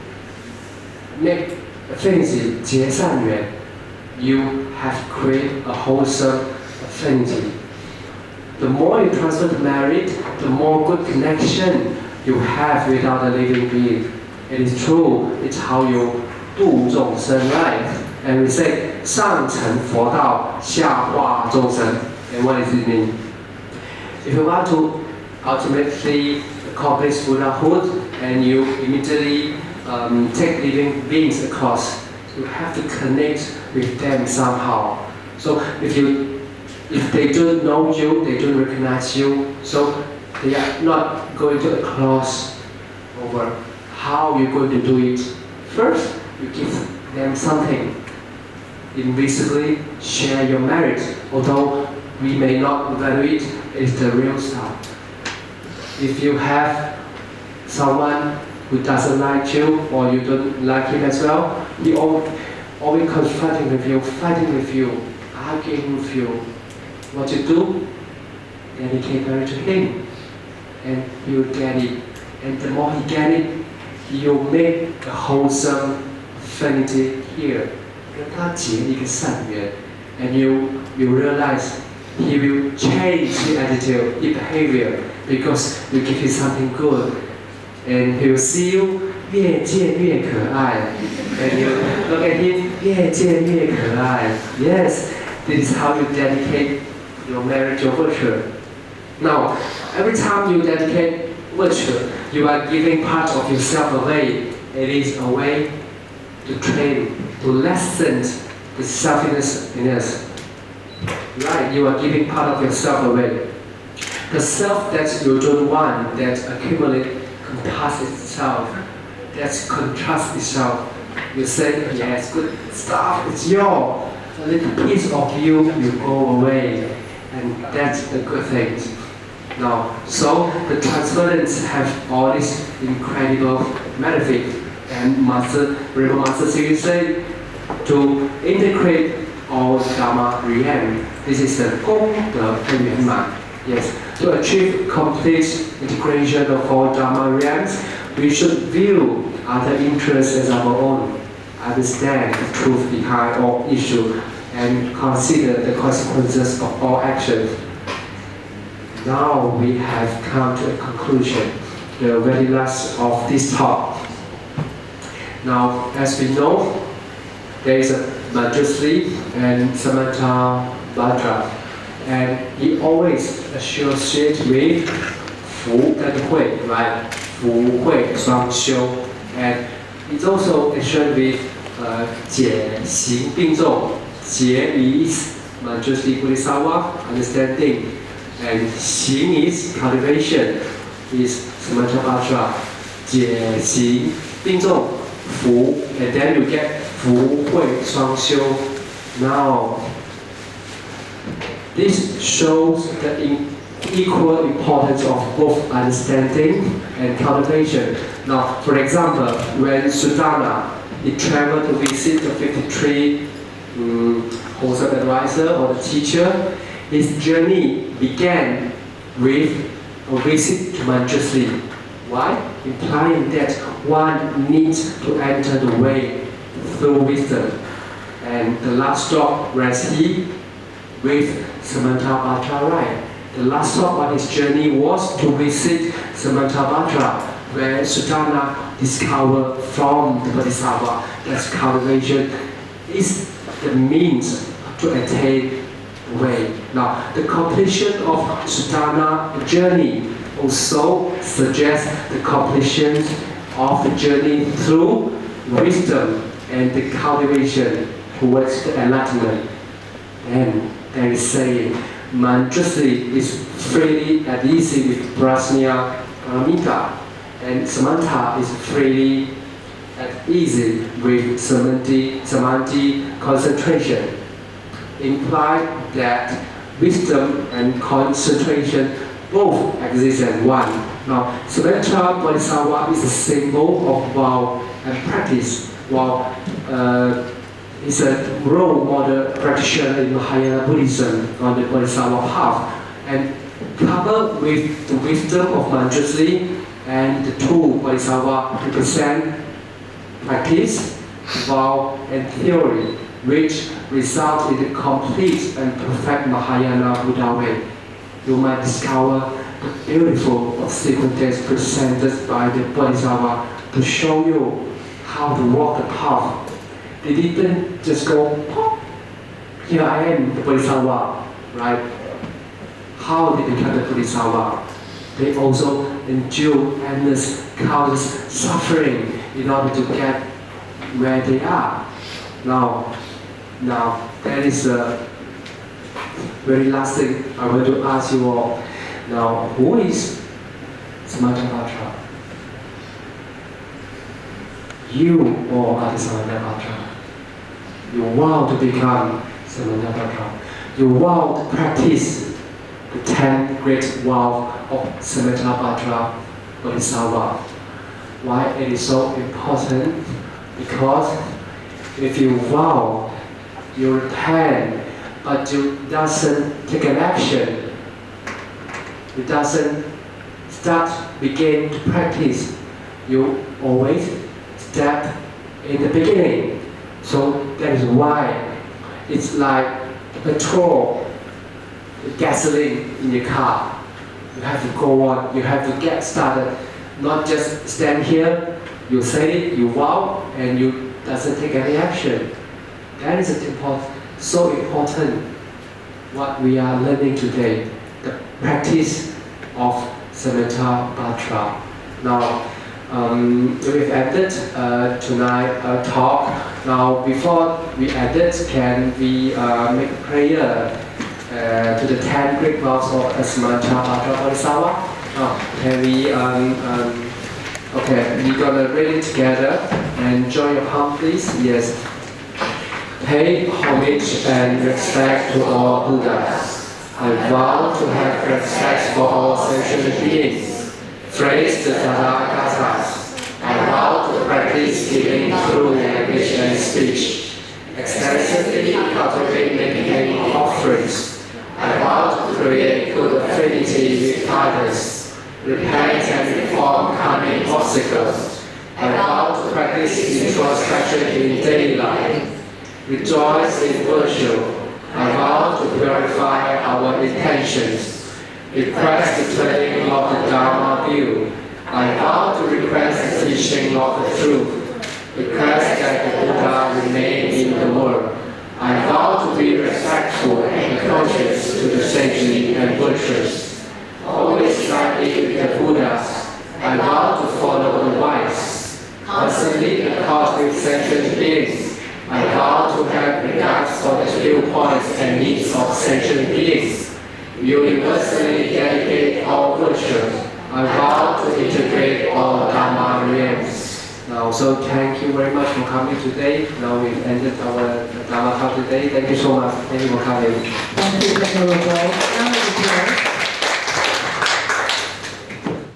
make affinity, 结善缘. You have created a wholesome affinity. The more you transfer to marriage, the more good connection you have without a living being. It is true, it's how you 度众生 right? And we say 上乘佛道，下化众生. And what does it mean? If you want to ultimately accomplish Buddhahood and you immediately take living beings across, you have to connect with them somehow. So if they don't know you, they don't recognize you, so they are not going to cross over. How you're going to do it? First, you give them something. Invisibly share your merit, although we may not value it, it's the real stuff. If you have someone who doesn't like you or you don't like him as well, he always confronting with you, fighting with you, arguing with you. What you do? Dedicate marriage to him, and he will get it. And the more he get it, you'll make a wholesome affinity here. 跟他结一个善缘, and you realize he will change his attitude, his behavior, because you give him something good, and he will see you 越见越可爱, and you look at him 越见越可爱. Yes, this is how you dedicate your marriage or virtue. Now, every time you dedicate virtue, you are giving part of yourself away. It is a way to train, to lessen the selfishness in us. Right, you are giving part of yourself away. The self that you don't want, that accumulates, compasses itself, that contrasts itself. You say, yes, good stuff, it's yours. A little piece of you will go away, and that's the good thing. Now, so the transference have all these incredible benefits, and Real Master Series say to integrate all Dharma realm. This is the 功德圆满. Yes, to achieve complete integration of all Dharma realms, we should view other interests as our own, understand the truth behind all issues, and consider the consequences of all actions. Now we have come to a conclusion, the very last of this talk. Now, as we know, there is a Manjushri and Samantabhadra, and he always associates with Fu and Hui, right? Fu Hui Shuang Xiu, and it's also associated with Jie Xing Bing Zhong. Jie is Manjushri Bodhisattva, understanding, and Xing is cultivation, is Samantabhadra. Jie Xing Bing Zhong, Fu, and then you get Fu Hui Shuang Xiu. Now, this shows the equal importance of both understanding and cultivation. Now, for example, when Sudana he traveled to visit the 53 wholesome advisor or the teacher, his journey began with a visit to Manjushri. Why? Implying that one needs to enter the way through wisdom. And the last stop was he with Samantabhadra, right? The last stop on his journey was to visit Samantabhadra, where Sudana discovered from the Bodhisattva that cultivation is the means to attain the way. Now, the completion of Sudana's journey also suggests the completion of the journey through wisdom and the cultivation towards the enlightenment. And there is saying, Manjushri is freely at easy with Prajna Paramita, and Samanta is freely at easy with Samadhi concentration, imply that wisdom and concentration both exist as one. Now, Samanta Bodhisattva is a symbol of vow and practice, while is a role model practitioner in Mahayana Buddhism on the Bodhisattva path, and coupled with the wisdom of Manjushri and the two Bodhisattva represent practice, vow, and theory, which result in the complete and perfect Mahayana Buddha way. You might discover the beautiful sequences presented by the Bodhisattva to show you how to walk the path. They didn't just go, pop, here I am, the Bodhisattva, right? How they become the Bodhisattva? They also endure endless countless suffering in order to get where they are. Now, that is a very last thing I want to ask you all. Now, who is Samantabhadra? You all are the Samantabhadra. You vow to become Samantabhadra. You vow to practice the 10 great vows of Samantabhadra Bodhisattva. Why it is so important? Because if you vow, you repent, but you doesn't take an action, you doesn't begin to practice, you always step in the beginning. So that is why it's like petrol, gasoline in your car. You have to go on, you have to get started, not just stand here, you say it, you vow, and you doesn't take any action. That is so important what we are learning today, the practice of Samantabhadra. Now, we've ended tonight talk. Now, before we end it, can we make a prayer to the 10 great vows of Samantabhadra Bodhisattva? Can we? Okay, we're gonna read it together and join your palm, please. Yes. Pay homage and respect to all Buddhas. I vow to have respect for all sentient beings. Praise the Tathagatas. I vow to practice giving through language and speech. Extensively cultivate making offerings. I vow to create good affinity with others. Repent and reform coming obstacles. I vow to practice introspection in daily life. rejoice in virtue. I vow to purify our intentions, request the training of the Dharma view. I vow to request the teaching of the truth, request that the Buddha remain in the world. I vow to be respectful and conscious to the saintly and virtuous. Always study with the Buddhas. I vow to follow the wise, constantly the cosmic sentient beings. I vow to have regards for the viewpoints and needs of sentient beings. Universally dedicate all virtues. I vow to integrate all Dharma realms. Now, so thank you very much for coming today. Now we've ended our Dharma talk today. Thank you so much. Thank you for coming. Thank you, Venerable. Now,